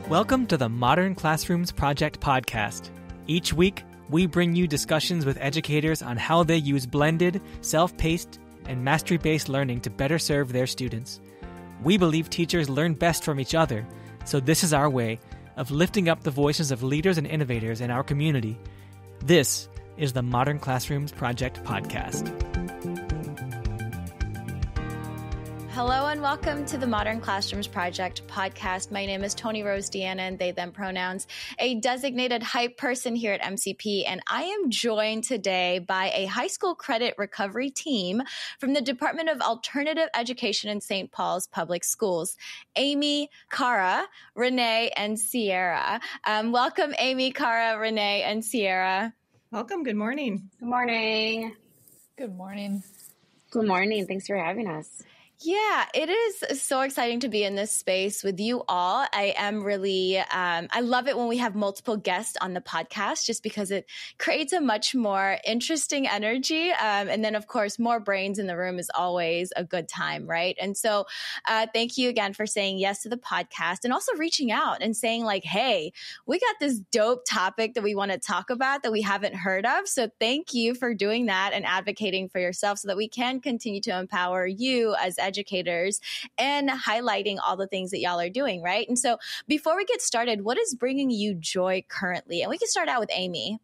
Welcome to the Modern Classrooms Project podcast. Each week, we bring you discussions with educators on how they use blended, self-paced, and mastery-based learning to better serve their students. We believe teachers learn best from each other, so this is our way of lifting up the voices of leaders and innovators in our community. This is the Modern Classrooms Project podcast. Hello and welcome to the Modern Classrooms Project podcast. My name is Tony Rose Deanna, and they them pronouns, a designated hype person here at MCP, and I am joined today by a high school credit recovery team from the Department of Alternative Education in St. Paul's Public Schools, Amy, Kara, Renee, and Sierra. Welcome, Amy, Kara, Renee, and Sierra. Welcome. Good morning. Good morning. Good morning. Good morning. Thanks for having us. Yeah, it is so exciting to be in this space with you all. I am really, I love it when we have multiple guests on the podcast just because it creates a much more interesting energy. And then, of course, more brains in the room is always a good time, right? And so thank you again for saying yes to the podcast and also reaching out and saying like, hey, we got this dope topic that we want to talk about that we haven't heard of. So thank you for doing that and advocating for yourself so that we can continue to empower you as educators and highlighting all the things that y'all are doing, right? And so before we get started, what is bringing you joy currently? And we can start out with Amy.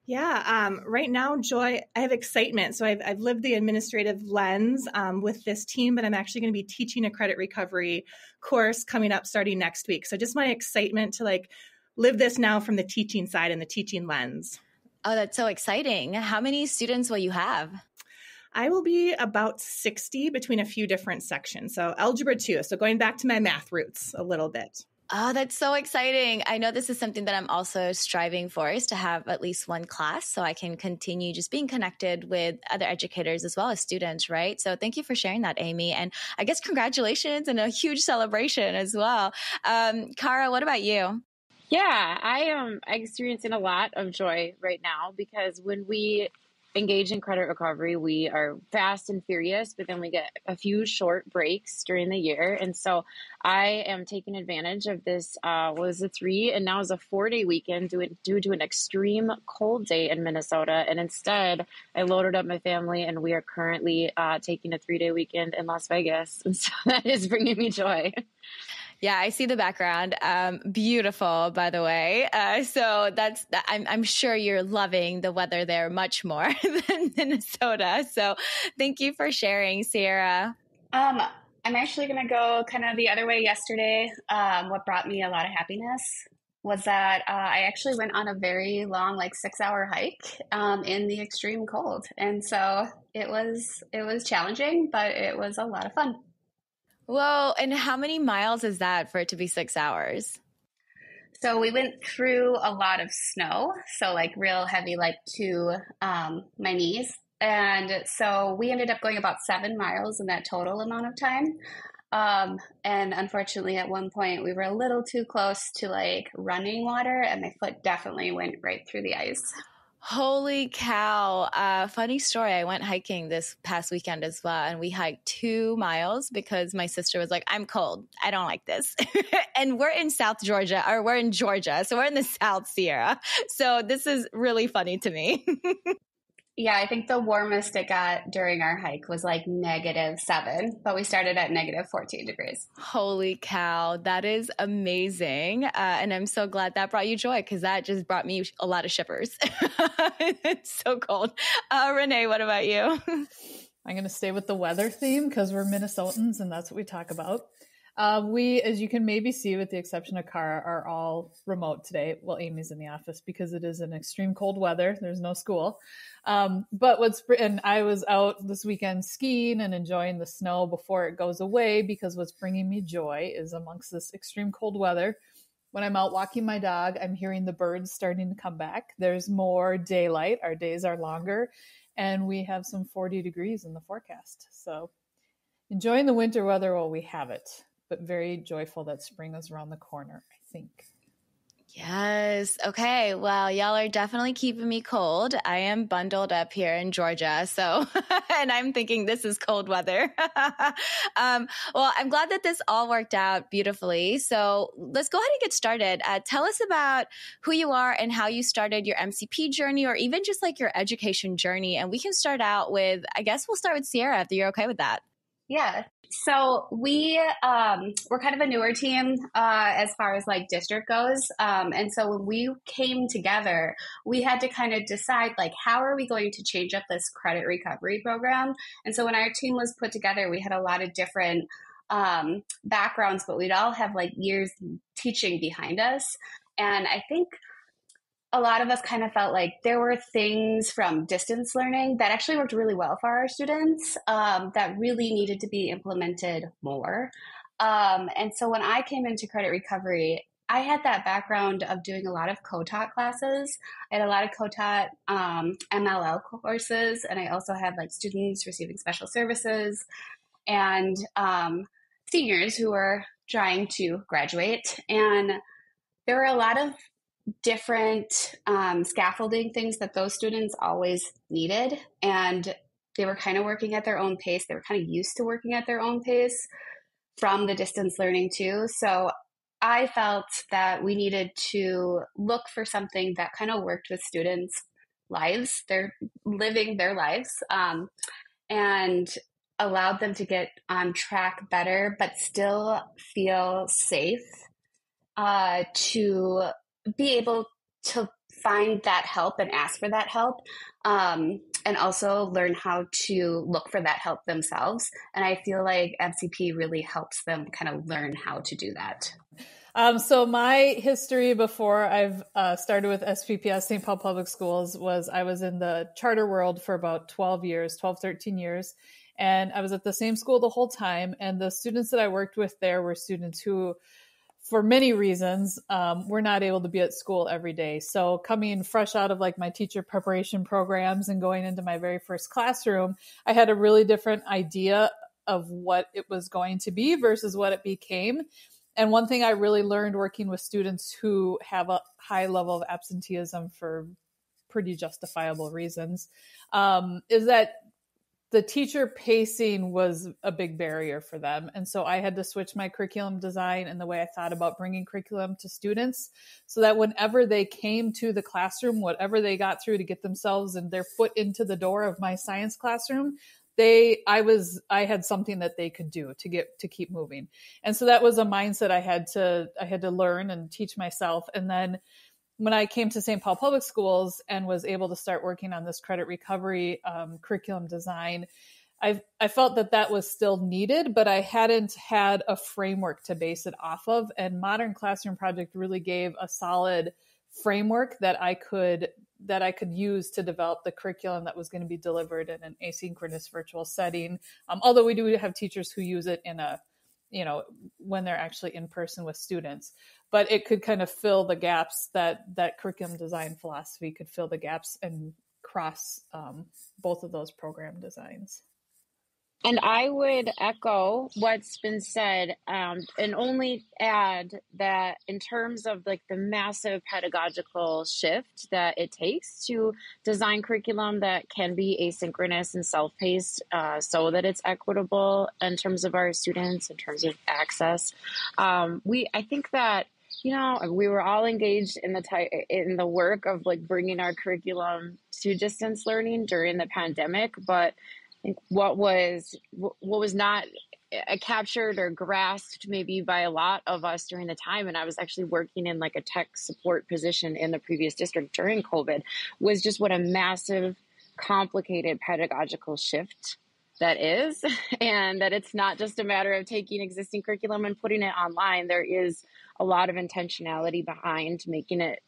Yeah, right now, joy, I have excitement. So I've lived the administrative lens with this team, but I'm actually going to be teaching a credit recovery course coming up starting next week. So just my excitement to like live this now from the teaching side and the teaching lens. Oh, that's so exciting. How many students will you have? I will be about 60 between a few different sections. So algebra 2. So going back to my math roots a little bit. Oh, that's so exciting. I know this is something that I'm also striving for, is to have at least one class so I can continue just being connected with other educators as well as students, right? So thank you for sharing that, Amy. And I guess congratulations and a huge celebration as well. Kara, what about you? Yeah, I am experiencing a lot of joy right now because when we engage in credit recovery, we are fast and furious, but then we get a few short breaks during the year. And so I am taking advantage of this, was a 3 and now is a 4-day weekend due to an extreme cold day in Minnesota. And instead I loaded up my family and we are currently taking a 3-day weekend in Las Vegas. And so that is bringing me joy. Yeah, I see the background. Beautiful, by the way. So I'm sure you're loving the weather there much more than Minnesota. So thank you for sharing, Sierra. I'm actually going to go kind of the other way yesterday. What brought me a lot of happiness was that I actually went on a very long, like 6-hour hike in the extreme cold. And so it was challenging, but it was a lot of fun. Whoa. And how many miles is that for it to be 6 hours? So we went through a lot of snow. So like real heavy, like to my knees. And so we ended up going about 7 miles in that total amount of time. And unfortunately, at one point we were a little too close to like running water and my foot definitely went right through the ice. Holy cow. Funny story. I went hiking this past weekend as well, and we hiked 2 miles because my sister was like, I'm cold. I don't like this. And we're in we're in Georgia. So we're in the South Sierra. So this is really funny to me. Yeah, I think the warmest it got during our hike was like -7, but we started at -14 degrees. Holy cow. That is amazing. And I'm so glad that brought you joy because that just brought me a lot of shivers. It's so cold. Renee, what about you? I'm going to stay with the weather theme because we're Minnesotans and that's what we talk about. We, as you can maybe see, with the exception of Kara, are all remote today. Well, Amy's in the office because it is an extreme cold weather. There's no school. And I was out this weekend skiing and enjoying the snow before it goes away because what's bringing me joy is amongst this extreme cold weather. When I'm out walking my dog, I'm hearing the birds starting to come back. There's more daylight. Our days are longer and we have some 40 degrees in the forecast. So enjoying the winter weather while we have it, but very joyful that spring is around the corner, I think. Yes. Okay. Well, y'all are definitely keeping me cold. I am bundled up here in Georgia. So, and I'm thinking this is cold weather. Well, I'm glad that this all worked out beautifully. So let's go ahead and get started. Tell us about who you are and how you started your MCP journey, or even just like your education journey. And we can start out with, I guess we'll start with Sierra, if you're okay with that. Yeah. So we're kind of a newer team as far as like district goes. And so when we came together, we had to kind of decide like, how are we going to change up this credit recovery program? And so when our team was put together, we had a lot of different backgrounds, but we'd all have like years teaching behind us. And I think a lot of us kind of felt like there were things from distance learning that actually worked really well for our students that really needed to be implemented more. And so when I came into credit recovery, I had that background of doing a lot of co-taught classes. I had a lot of co-taught MLL courses, and I also had like students receiving special services and seniors who were trying to graduate. And there were a lot of different scaffolding things that those students always needed. And they were kind of working at their own pace. They were kind of used to working at their own pace from the distance learning too. So I felt that we needed to look for something that kind of worked with students' lives. They're living their lives and allowed them to get on track better, but still feel safe to be able to find that help and ask for that help, and also learn how to look for that help themselves. And I feel like MCP really helps them kind of learn how to do that. So my history before I've started with SPPS, St. Paul Public Schools, was I was in the charter world for about 13 years. And I was at the same school the whole time. And the students that I worked with there were students who, for many reasons, we're not able to be at school every day. So coming fresh out of like my teacher preparation programs and going into my very first classroom, I had a really different idea of what it was going to be versus what it became. And one thing I really learned working with students who have a high level of absenteeism for pretty justifiable reasons is that the teacher pacing was a big barrier for them. And so I had to switch my curriculum design and the way I thought about bringing curriculum to students so that whenever they came to the classroom, whatever they got through to get themselves and their foot into the door of my science classroom, I had something that they could do to keep moving. And so that was a mindset I had to learn and teach myself. And then when I came to St. Paul Public Schools and was able to start working on this credit recovery curriculum design, I felt that was still needed, but I hadn't had a framework to base it off of. And Modern Classroom Project really gave a solid framework that I could use to develop the curriculum that was going to be delivered in an asynchronous virtual setting. Although we do have teachers who use it when they're actually in person with students, but it could kind of fill the gaps that curriculum design philosophy could fill the gaps and cross both of those program designs. And I would echo what's been said, and only add that in terms of like the massive pedagogical shift that it takes to design curriculum that can be asynchronous and self-paced, so that it's equitable in terms of our students, in terms of access. I think that, we were all engaged in the work of like bringing our curriculum to distance learning during the pandemic, but I think what was not captured or grasped maybe by a lot of us during the time, and I was actually working in like a tech support position in the previous district during COVID, was just what a massive, complicated pedagogical shift that is, and that it's not just a matter of taking existing curriculum and putting it online. There is a lot of intentionality behind making it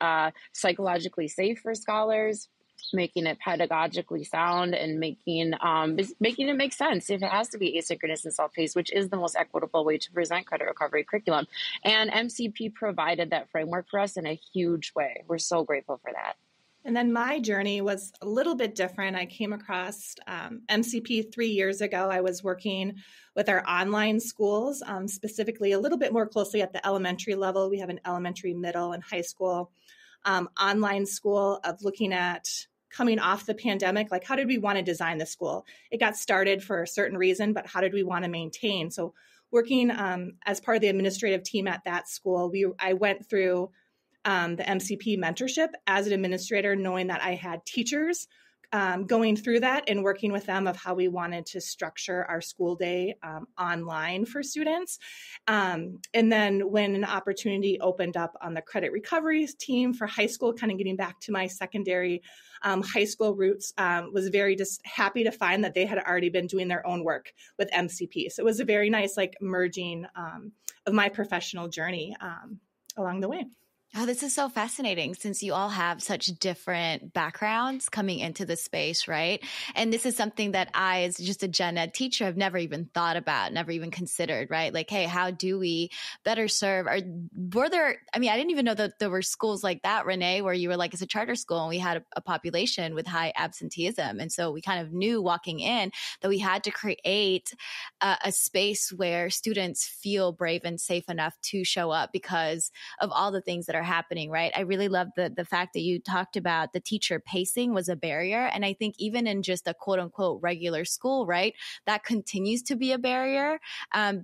psychologically safe for scholars, making it pedagogically sound, and making it make sense if it has to be asynchronous and self-paced, which is the most equitable way to present credit recovery curriculum. And MCP provided that framework for us in a huge way. We're so grateful for that. And then my journey was a little bit different. I came across MCP 3 years ago. I was working with our online schools, specifically a little bit more closely at the elementary level. We have an elementary, middle, and high school online school of looking at coming off the pandemic, like how did we want to design the school? It got started for a certain reason, but how did we want to maintain? So working as part of the administrative team at that school, I went through the MCP mentorship as an administrator, knowing that I had teachers going through that and working with them of how we wanted to structure our school day online for students. And then when an opportunity opened up on the credit recovery team for high school, kind of getting back to my secondary high school roots, was very just happy to find that they had already been doing their own work with MCP. So it was a very nice like merging of my professional journey along the way. Oh, this is so fascinating since you all have such different backgrounds coming into the space, right? And this is something that I, as just a gen ed teacher, have never even thought about, never even considered, right? Like, hey, how do we better serve? Or were there, I mean, I didn't even know that there were schools like that, Renee, where you were like, it's a charter school and we had a population with high absenteeism. And so we kind of knew walking in that we had to create a space where students feel brave and safe enough to show up because of all the things that are happening, right? I really love the fact that you talked about the teacher pacing was a barrier. And I think even in just a quote unquote regular school, right, that continues to be a barrier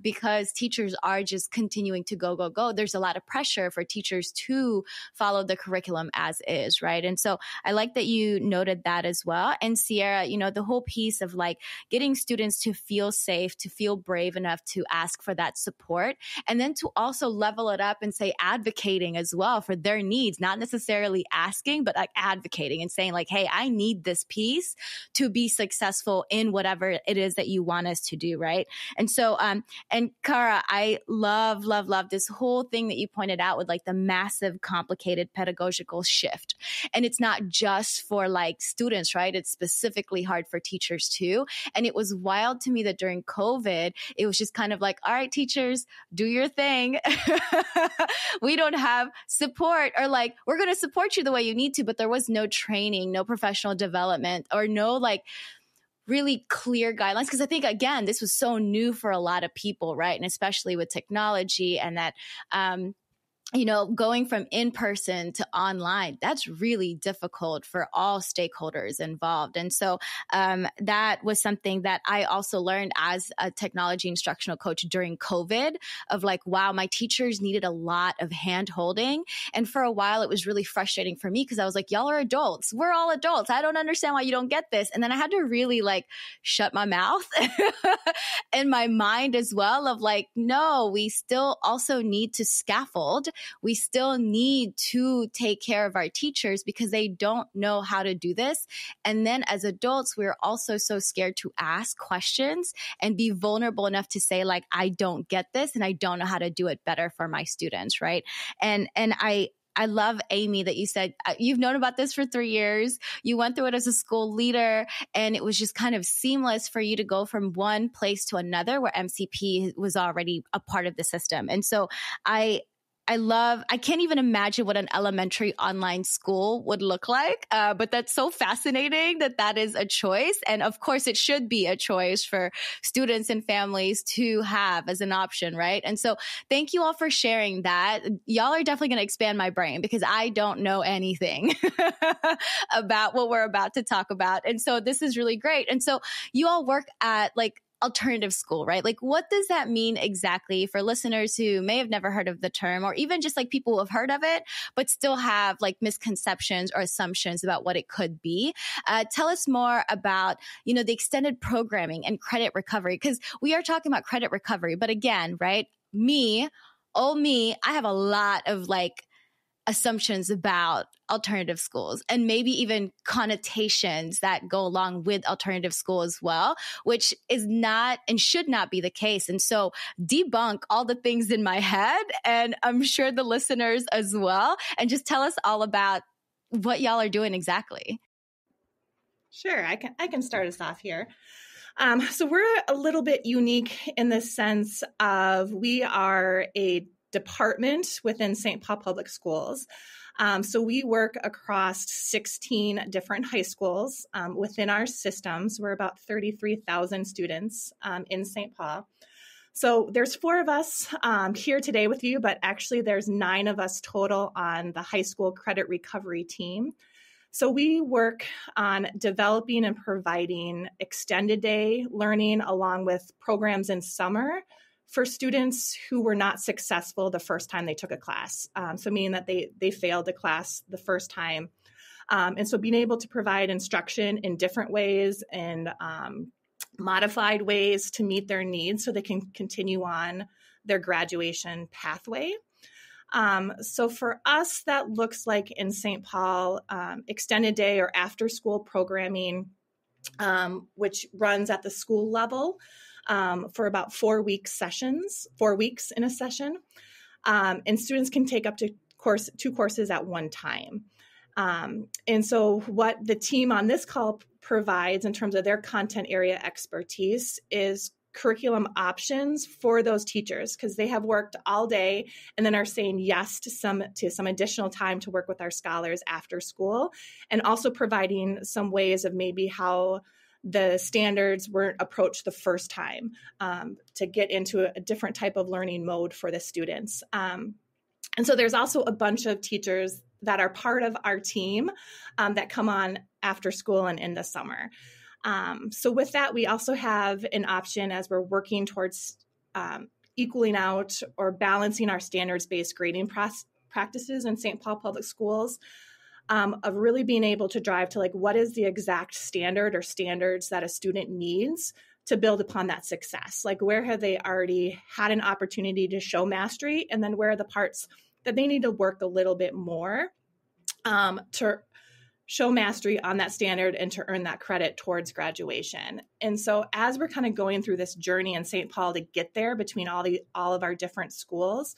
because teachers are just continuing to go. There's a lot of pressure for teachers to follow the curriculum as is, right? And so I like that you noted that as well. And Sierra, you know, the whole piece of like getting students to feel safe, to feel brave enough to ask for that support, and then to also level it up and say advocating as well for their needs, not necessarily asking, but like advocating and saying like, hey, I need this piece to be successful in whatever it is that you want us to do, right? And so, and Kara, I love this whole thing that you pointed out with like the massive, complicated pedagogical shift. And it's not just for like students, right? It's specifically hard for teachers too. And it was wild to me that during COVID, it was just kind of like, all right, teachers, do your thing. We don't have support, or like, we're going to support you the way you need to, but there was no training, no professional development, or no like really clear guidelines. Because I think, again, this was so new for a lot of people, right? And especially with technology and that, you know, going from in-person to online, that's really difficult for all stakeholders involved. And so that was something that I also learned as a technology instructional coach during COVID of like, wow, my teachers needed a lot of hand-holding. And for a while, it was really frustrating for me because I was like, y'all are adults. We're all adults. I don't understand why you don't get this. And then I had to really like shut my mouth and my mind as well of like, no, we still also need to scaffold. We still need to take care of our teachers because they don't know how to do this. And then as adults, we're also so scared to ask questions and be vulnerable enough to say like, I don't get this and I don't know how to do it better for my students, right? And I love, Amy, that you said you've known about this for 3 years. You went through it as a school leader, and it was just kind of seamless for you to go from one place to another where MCP was already a part of the system. And so I can't even imagine what an elementary online school would look like, but that's so fascinating that is a choice. And of course, it should be a choice for students and families to have as an option, right? And so thank you all for sharing that. Y'all are definitely going to expand my brain because I don't know anything about what we're about to talk about. And so this is really great. And so you all work at like alternative school, right? Like, what does that mean exactly for listeners who may have never heard of the term, or even just like people who have heard of it, but still have like misconceptions or assumptions about what it could be? Tell us more about, you know, the extended programming and credit recovery, because we are talking about credit recovery. But again, right? Me, I have a lot of like assumptions about alternative schools and maybe even connotations that go along with alternative school as well, which is not and should not be the case. And so debunk all the things in my head, and I'm sure the listeners as well, and just tell us all about what y'all are doing exactly. Sure, I can start us off here. So we're a little bit unique in the sense of we are a department within St. Paul Public Schools. So we work across 16 different high schools within our systems. We're about 33,000 students in St. Paul. So there's 4 of us here today with you, but actually there's 9 of us total on the high school credit recovery team. So we work on developing and providing extended day learning along with programs in summer for students who were not successful the first time they took a class. So meaning that they failed the class the first time. And so being able to provide instruction in different ways and modified ways to meet their needs so they can continue on their graduation pathway. So for us, that looks like in St. Paul, extended day or after school programming, which runs at the school level for about 4 sessions, 4 weeks in a session. And students can take up to 2 courses at one time. And so what the team on this call provides in terms of their content area expertise is curriculum options for those teachers because they have worked all day and then are saying yes to some additional time to work with our scholars after school, and also providing some ways of maybe how the standards weren't approached the first time to get into a different type of learning mode for the students. And so there's also a bunch of teachers that are part of our team that come on after school and in the summer. So with that, we also have an option as we're working towards equaling out or balancing our standards-based grading practices in St. Paul Public Schools, of really being able to drive to like, what is the exact standard or standards that a student needs to build upon that success? Like, where have they already had an opportunity to show mastery? And then where are the parts that they need to work a little bit more to show mastery on that standard and to earn that credit towards graduation. And so as we're kind of going through this journey in St. Paul to get there between all of our different schools,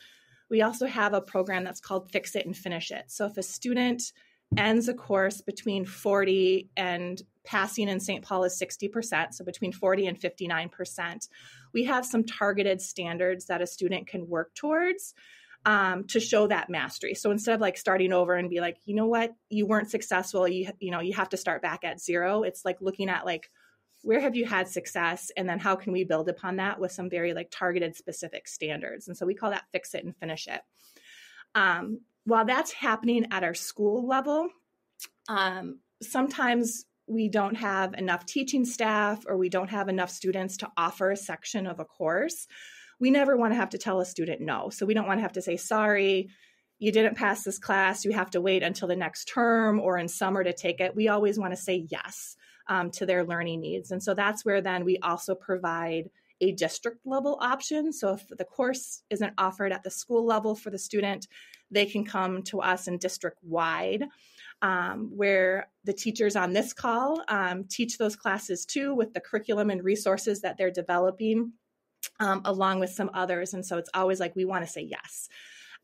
we also have a program that's called Fix It and Finish It. So if a student ends a course between 40 and passing in St. Paul is 60%, so between 40 and 59%, we have some targeted standards that a student can work towards to show that mastery. So instead of like starting over and be like, you know what, you weren't successful, you have to start back at 0. It's like looking at like, where have you had success? And then how can we build upon that with some very like targeted specific standards? And so we call that Fix It and Finish It. While that's happening at our school level, sometimes we don't have enough teaching staff or we don't have enough students to offer a section of a course. We never want to have to tell a student no. So we don't want to have to say, sorry, you didn't pass this class. You have to wait until the next term or in summer to take it. We always want to say yes to their learning needs. And so that's where then we also provide a district level option. So if the course isn't offered at the school level for the student, they can come to us in district wide, where the teachers on this call teach those classes too with the curriculum and resources that they're developing, along with some others. And so it's always like, we want to say yes.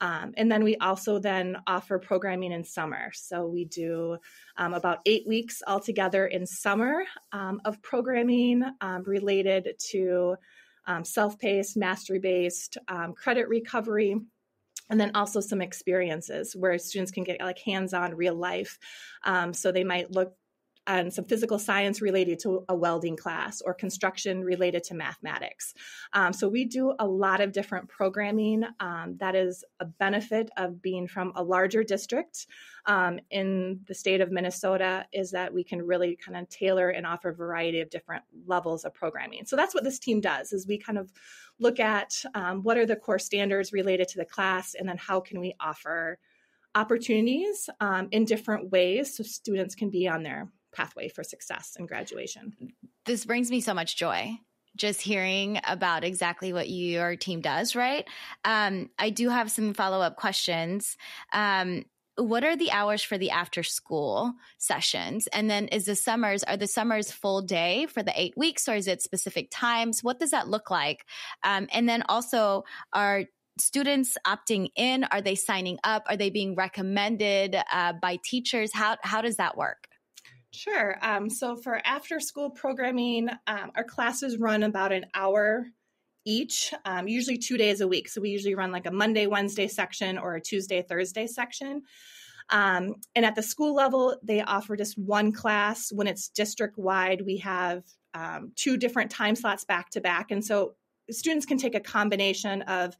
And then we also then offer programming in summer. So we do about 8 weeks altogether in summer of programming related to self-paced, mastery-based, credit recovery, and then also some experiences where students can get like hands-on real life. So they might look and some physical science related to a welding class or construction related to mathematics. So we do a lot of different programming. That is a benefit of being from a larger district in the state of Minnesota, is that we can really kind of tailor and offer a variety of different levels of programming. So that's what this team does, is we kind of look at what are the core standards related to the class, and then how can we offer opportunities in different ways so students can be on their pathway for success and graduation. This brings me so much joy, just hearing about exactly what your team does, right? I do have some follow-up questions. What are the hours for the after school sessions? And then are the summers full day for the 8 weeks, or is it specific times? What does that look like? And then also, are students opting in? Are they signing up? Are they being recommended by teachers? How does that work? Sure. So for after school programming, our classes run about an hour each, usually 2 days a week. So we usually run like a Monday, Wednesday section or a Tuesday, Thursday section. And at the school level, they offer just one class. When it's district-wide, we have 2 different time slots back to back. And so students can take a combination of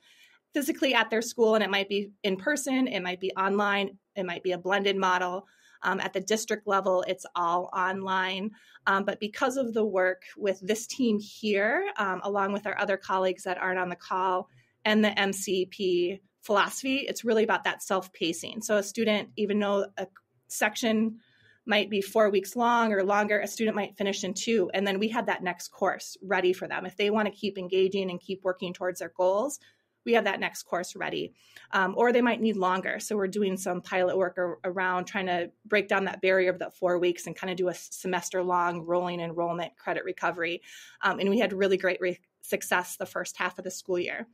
physically at their school, and it might be in person, it might be online, it might be a blended model. At the district level, it's all online. But because of the work with this team here, along with our other colleagues that aren't on the call, and the MCP philosophy, it's really about that self-pacing. So a student, even though a section might be 4 weeks long or longer, a student might finish in 2. And then we have that next course ready for them. If they want to keep engaging and keep working towards their goals, we have that next course ready. Or they might need longer. So we're doing some pilot work around trying to break down that barrier of that 4 weeks and kind of do a semester-long rolling enrollment credit recovery. And we had really great success the first half of the school year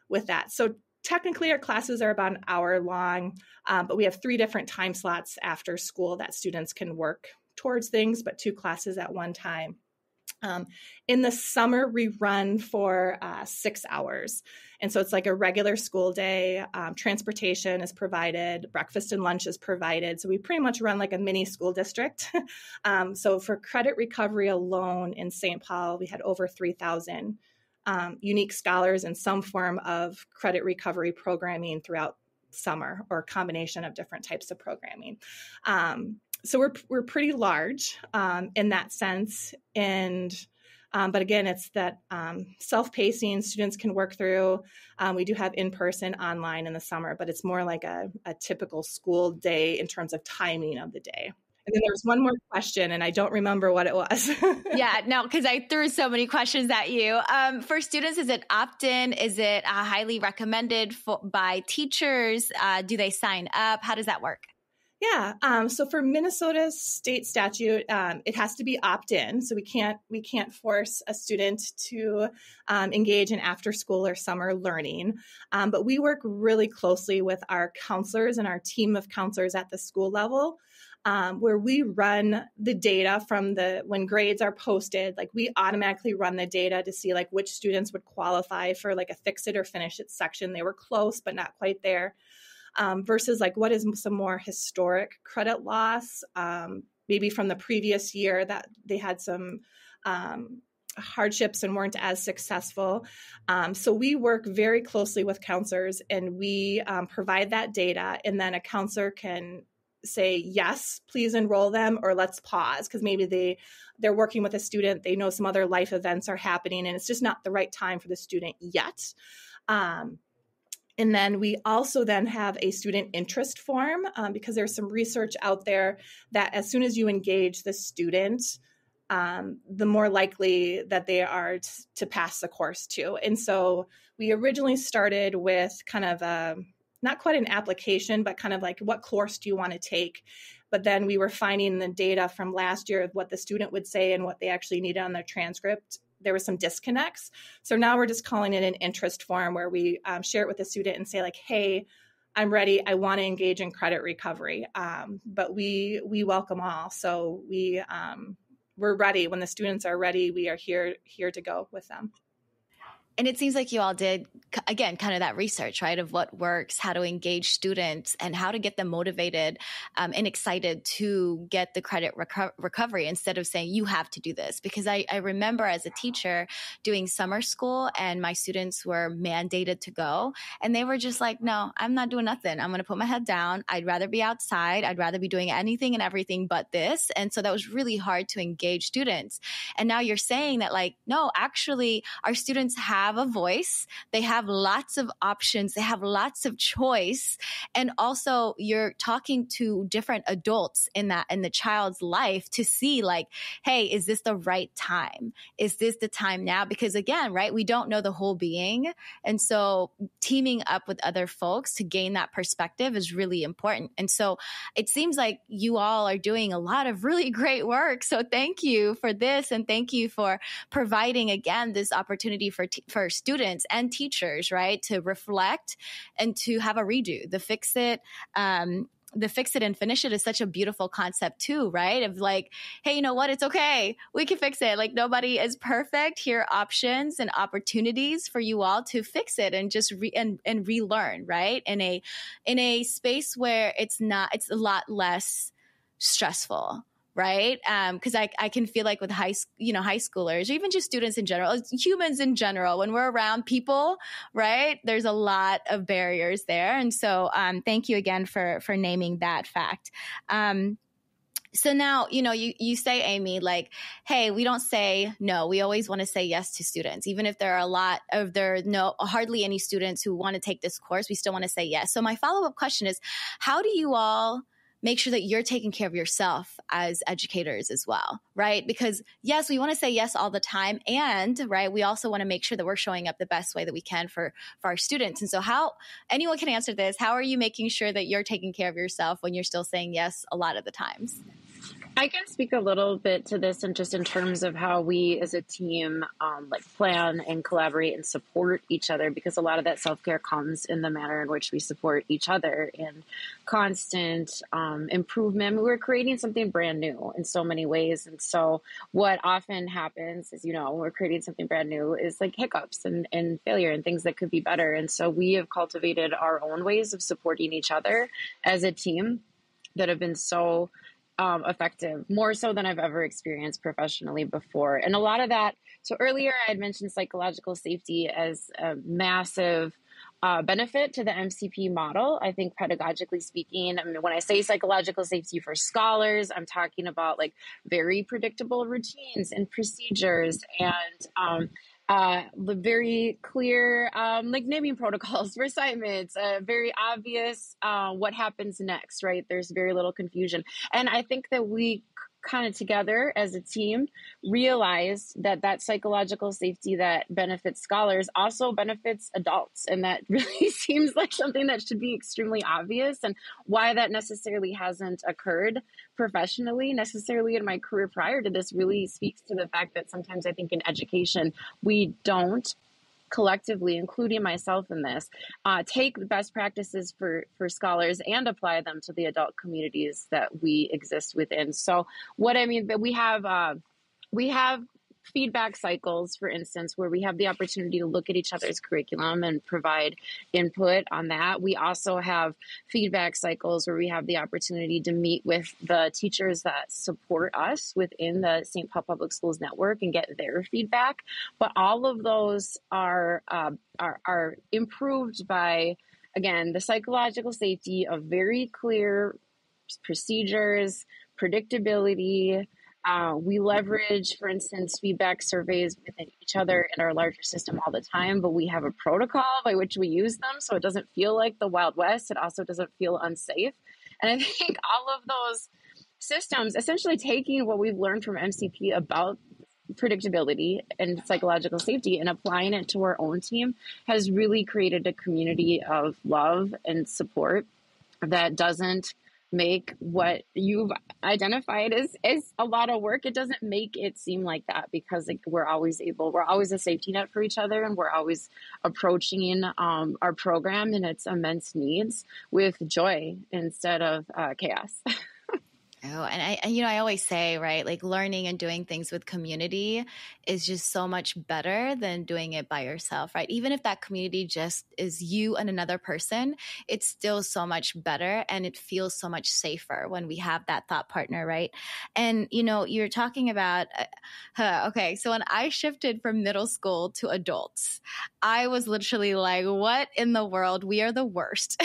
with that. So technically our classes are about an hour long, but we have 3 different time slots after school that students can work towards things, but 2 classes at one time. In the summer, we run for 6 hours. And so it's like a regular school day. Transportation is provided, breakfast and lunch is provided. So we pretty much run like a mini school district. So for credit recovery alone in St. Paul, we had over 3,000 unique scholars in some form of credit recovery programming throughout summer, or a combination of different types of programming. So we're pretty large in that sense. And but again, it's that self-pacing students can work through. We do have in-person, online in the summer, but it's more like a typical school day in terms of timing of the day. And then there was one more question, and I don't remember what it was. Yeah, no, because I threw so many questions at you. For students, is it opt-in? Is it highly recommended by teachers? Do they sign up? How does that work? Yeah. So for Minnesota state statute, it has to be opt-in. So we can't force a student to engage in after school or summer learning. But we work really closely with our counselors and our team of counselors at the school level, where we run the data from when grades are posted. Like, we automatically run the data to see like which students would qualify for like a fix it or finish it section. They were close, but not quite there. Versus like what is some more historic credit loss, maybe from the previous year that they had some hardships and weren't as successful. So we work very closely with counselors, and we provide that data, and then a counselor can say, yes, please enroll them, or let's pause, because maybe they're working with a student, they know some other life events are happening, and it's just not the right time for the student yet. And then we also then have a student interest form, because there's some research out there that as soon as you engage the student, the more likely that they are to pass the course too. And so we originally started with kind of not quite an application, but kind of like, what course do you want to take? But then we were finding the data from last year of what the student would say and what they actually needed on their transcript. There were some disconnects. So now we're just calling it an interest form, where we share it with the student and say like, hey, I'm ready. I want to engage in credit recovery. But we welcome all. So we're ready. When the students are ready, we are here to go with them. And it seems like you all did, again, kind of that research, right, of what works, how to engage students, and how to get them motivated and excited to get the credit recovery, instead of saying, you have to do this. Because I remember as a teacher doing summer school, and my students were mandated to go. And they were just like, no, I'm not doing nothing. I'm going to put my head down. I'd rather be outside. I'd rather be doing anything and everything but this. And so that was really hard to engage students. And now you're saying that, like, no, actually, our students have a voice. They have lots of options. They have lots of choice. And also you're talking to different adults in the child's life to see like, hey, is this the right time? Is this the time now? Because again, right, we don't know the whole being. And so teaming up with other folks to gain that perspective is really important. And so it seems like you all are doing a lot of really great work. So thank you for this. And thank you for providing, again, this opportunity for students and teachers, right, to reflect and to have a redo, the fix it, the fix it and finish it is such a beautiful concept too, right? Of like, hey, you know what? It's okay. We can fix it. Like nobody is perfect. Here are options and opportunities for you all to fix it and just relearn, right? In a space where it's a lot less stressful. Right. Because I can feel like with high schoolers, or even just students in general, humans in general, when we're around people, right, there's a lot of barriers there. And so thank you again for naming that fact. So now, you say, Amy, like, hey, we don't say no. We always want to say yes to students. Even if there are hardly any students who want to take this course, we still want to say yes. So my follow-up question is, how do you all make sure that you're taking care of yourself as educators as well, right? Because yes, we want to say yes all the time. And right, we also want to make sure that we're showing up the best way that we can for our students. And so anyone can answer this. How are you making sure that you're taking care of yourself when you're still saying yes a lot of the times? I can speak a little bit to this, and just in terms of how we as a team plan and collaborate and support each other, because a lot of that self-care comes in the manner in which we support each other in constant improvement. We're creating something brand new in so many ways. And so what often happens is, when we're creating something brand new is like hiccups and failure and things that could be better. And so we have cultivated our own ways of supporting each other as a team that have been so effective, more so than I've ever experienced professionally before. And a lot of that, so earlier I had mentioned psychological safety as a massive benefit to the MCP model. I think pedagogically speaking, when I say psychological safety for scholars, I'm talking about like very predictable routines and procedures and the very clear naming protocols for assignments, very obvious what happens next, right? There's very little confusion. And I think that we kind of together as a team realized that psychological safety that benefits scholars also benefits adults. And that really seems like something that should be extremely obvious, and why that necessarily hasn't occurred professionally necessarily in my career prior to this really speaks to the fact that sometimes I think in education, we don't collectively, including myself in this, take the best practices for scholars and apply them to the adult communities that we exist within. So what I mean, but we have feedback cycles, for instance, where we have the opportunity to look at each other's curriculum and provide input on that. We also have feedback cycles where we have the opportunity to meet with the teachers that support us within the St. Paul Public Schools network and get their feedback. But all of those are improved by, again, the psychological safety of very clear procedures, predictability. We leverage, for instance, feedback surveys within each other in our larger system all the time, but we have a protocol by which we use them, so it doesn't feel like the Wild West. It also doesn't feel unsafe. And I think all of those systems, essentially taking what we've learned from MCP about predictability and psychological safety and applying it to our own team, has really created a community of love and support that doesn't make what you've identified as a lot of work. It doesn't make it seem like that, because we're always a safety net for each other, and we're always approaching our program and its immense needs with joy instead of chaos. Oh, and I always say, right, like learning and doing things with community is just so much better than doing it by yourself, right? Even if that community just is you and another person, it's still so much better, and it feels so much safer when we have that thought partner, right? And, you're talking about, okay, so when I shifted from middle school to adults, I was literally like, what in the world? We are the worst.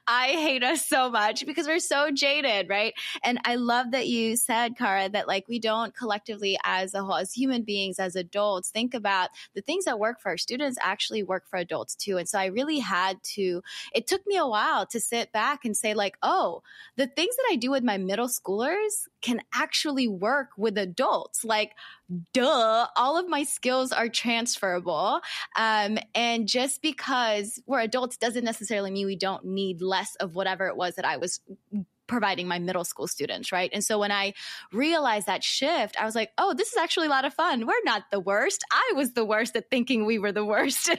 I hate us so much because we're so jaded, right? And I love that you said, Kara, that like we don't collectively as a whole, as human beings, as adults, think about the things that work for our students actually work for adults too. And so I really it took me a while to sit back and say like, oh, the things that I do with my middle schoolers can actually work with adults. Like, duh, all of my skills are transferable. And just because we're adults doesn't necessarily mean we don't need less of whatever it was that I was providing my middle school students, right? And so when I realized that shift, I was like, oh, this is actually a lot of fun. We're not the worst. I was the worst at thinking we were the worst.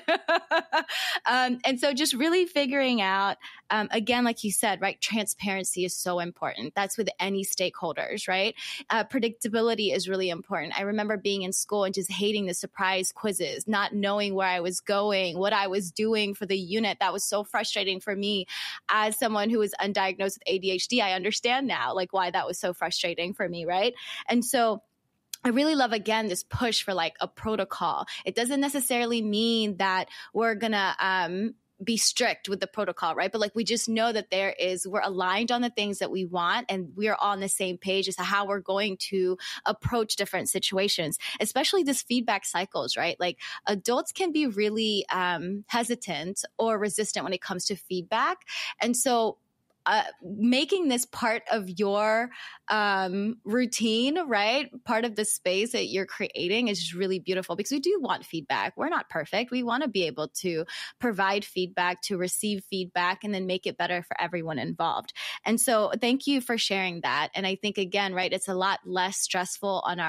And so just really figuring out, again, like you said, right, transparency is so important. That's with any stakeholders, right? Predictability is really important. I remember being in school and just hating the surprise quizzes, not knowing where I was going, what I was doing for the unit. That was so frustrating for me as someone who was undiagnosed with ADHD. I understand now, like, why that was so frustrating for me, right? And so I really love, again, this push for like a protocol. It doesn't necessarily mean that we're gonna be strict with the protocol, right? But like, we just know that we're aligned on the things that we want, and we're on the same page as to how we're going to approach different situations, especially this feedback cycles, right? Like, adults can be really hesitant or resistant when it comes to feedback. And so making this part of your routine, right? Part of the space that you're creating is just really beautiful, because we do want feedback. We're not perfect. We want to be able to provide feedback, to receive feedback, and then make it better for everyone involved. And so thank you for sharing that. And I think, again, right, it's a lot less stressful on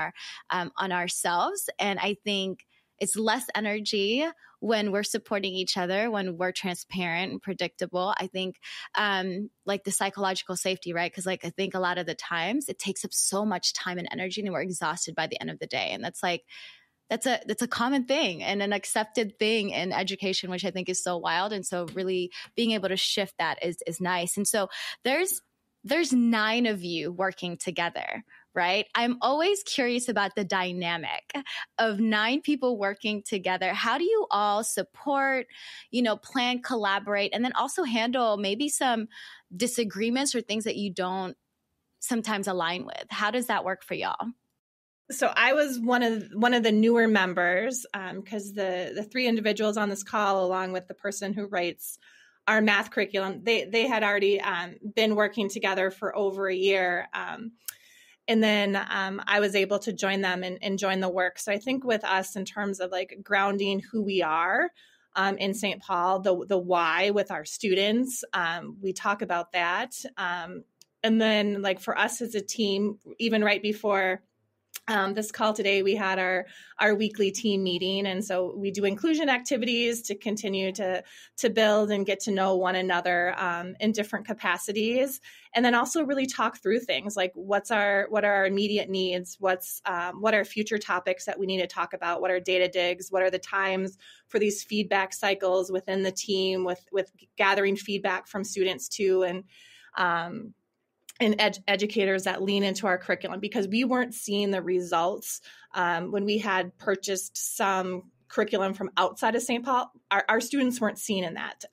ourselves. And I think it's less energy when we're supporting each other, when we're transparent and predictable. I think like the psychological safety, right? Because like, I think a lot of the times it takes up so much time and energy, and we're exhausted by the end of the day. And that's a common thing and an accepted thing in education, which I think is so wild. And so really being able to shift that is nice. And so there's 9 of you working together, right? I'm always curious about the dynamic of 9 people working together. How do you all support, plan, collaborate, and then also handle maybe some disagreements or things that you don't sometimes align with? How does that work for y'all? So I was one of the newer members, because the 3 individuals on this call, along with the person who writes our math curriculum, they had already been working together for over a year. And then I was able to join them and join the work. So I think with us, in terms of like grounding who we are in St. Paul, the why with our students, we talk about that. And then like for us as a team, even right before this call today, we had our weekly team meeting. And so we do inclusion activities to continue to build and get to know one another in different capacities. And then also really talk through things like what are our immediate needs? What are future topics that we need to talk about? What are data digs? What are the times for these feedback cycles within the team with gathering feedback from students too? And educators that lean into our curriculum, because we weren't seeing the results when we had purchased some curriculum from outside of St. Paul. Our students weren't seen in that,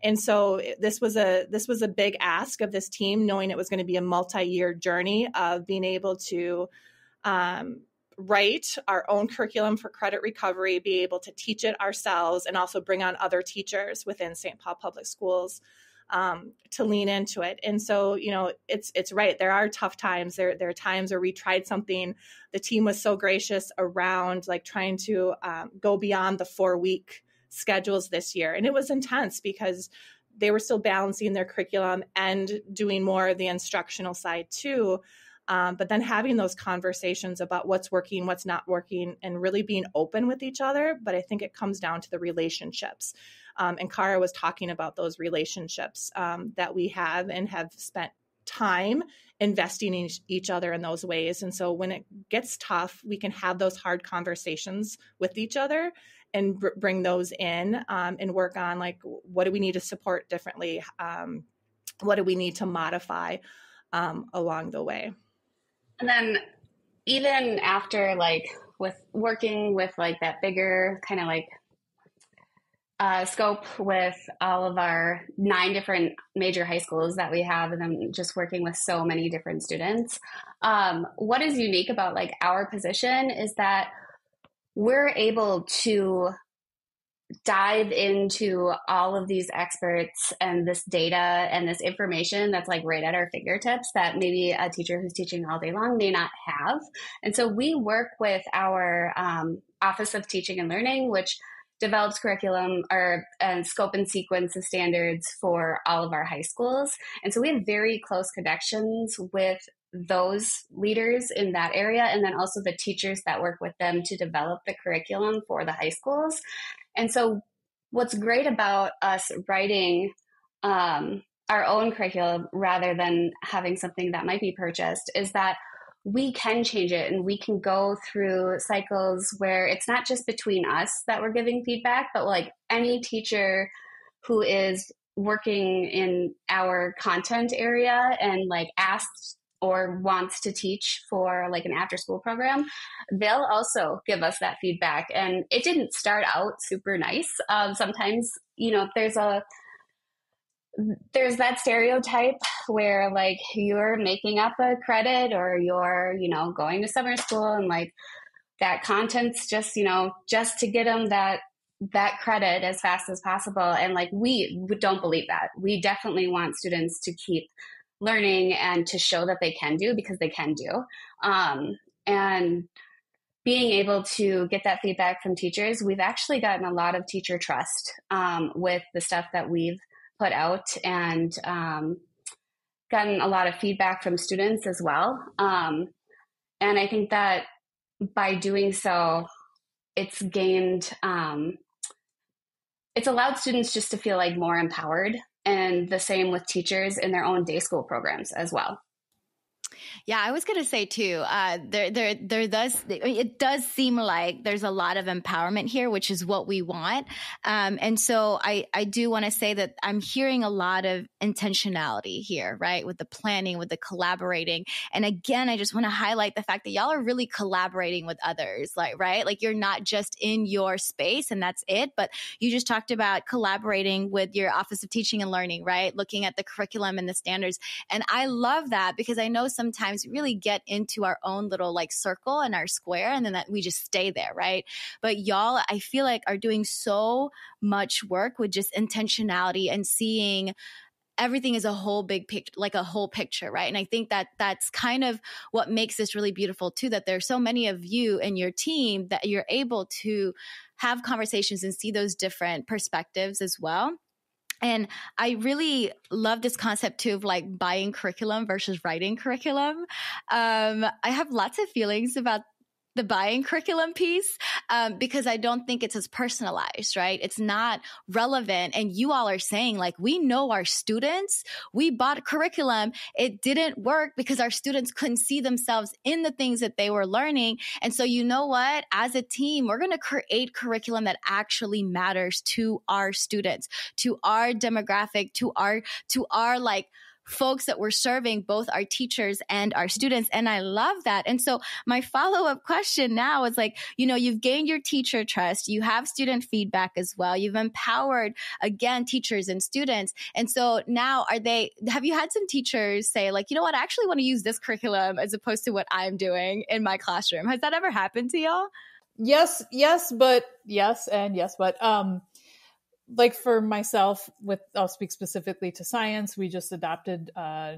and so this was a big ask of this team, knowing it was going to be a multi-year journey of being able to write our own curriculum for credit recovery, be able to teach it ourselves, and also bring on other teachers within St. Paul Public Schools to lean into it. And so, it's right. There are tough times. There are times where we tried something. The team was so gracious around like trying to go beyond the 4-week schedules this year. And it was intense because they were still balancing their curriculum and doing more of the instructional side too. But then having those conversations about what's working, what's not working, and really being open with each other. But I think it comes down to the relationships. And Kara was talking about those relationships that we have and have spent time investing in each other in those ways. And so when it gets tough, we can have those hard conversations with each other and bring those in and work on like, what do we need to support differently? What do we need to modify along the way? And then even after like with working with like that bigger kind of like scope with all of our 9 different major high schools that we have, and then just working with so many different students. What is unique about like our position is that we're able to dive into all of these experts and this data and this information that's like right at our fingertips that maybe a teacher who's teaching all day long may not have. And so we work with our Office of Teaching and Learning, which develops curriculum or scope and sequence of standards for all of our high schools. And so we have very close connections with those leaders in that area, and then also the teachers that work with them to develop the curriculum for the high schools. And so what's great about us writing our own curriculum rather than having something that might be purchased is that we can change it, and we can go through cycles where it's not just between us that we're giving feedback, but like any teacher who is working in our content area and like asks or wants to teach for like an after school program, they'll also give us that feedback. And it didn't start out super nice. Sometimes, you know, there's that stereotype where like you're making up a credit or you're, you know, going to summer school and like that content's just, you know, just to get them that credit as fast as possible. And like, we don't believe that. We definitely want students to keep learning and to show that they can do, because they can do. And being able to get that feedback from teachers, we've actually gotten a lot of teacher trust with the stuff that we've put out, and gotten a lot of feedback from students as well. And I think that by doing so, it's gained, it's allowed students just to feel like more empowered, and the same with teachers in their own day school programs as well. Yeah, I was going to say too, it does seem like there's a lot of empowerment here, which is what we want. And so I do want to say that I'm hearing a lot of intentionality here, right? With the planning, with the collaborating. And again, I just want to highlight the fact that y'all are really collaborating with others, like, right? Like you're not just in your space and that's it, but you just talked about collaborating with your Office of Teaching and Learning, right? Looking at the curriculum and the standards. And I love that, because I know sometimes we really get into our own little like circle and our square, and then that we just stay there, right? But y'all, I feel like, are doing so much work with just intentionality and seeing everything as a whole big picture, like a whole picture, right? And I think that that's kind of what makes this really beautiful too, that there's so many of you and your team that you're able to have conversations and see those different perspectives as well. And I really love this concept too of like buying curriculum versus writing curriculum. I have lots of feelings about the buying curriculum piece because I don't think it's as personalized, right? It's not relevant. And you all are saying like, we know our students, we bought a curriculum. It didn't work because our students couldn't see themselves in the things that they were learning. And so you know what? As a team, we're going to create curriculum that actually matters to our students, to our demographic, to our like folks that we're serving, both our teachers and our students. And I love that. And so my follow-up question now is like, you know, you've gained your teacher trust, you have student feedback as well, you've empowered, again, teachers and students. And so now have you had some teachers say like, you know what, I actually want to use this curriculum as opposed to what I'm doing in my classroom? Has that ever happened to y'all? Yes, but like for myself, I'll speak specifically to science. We just adopted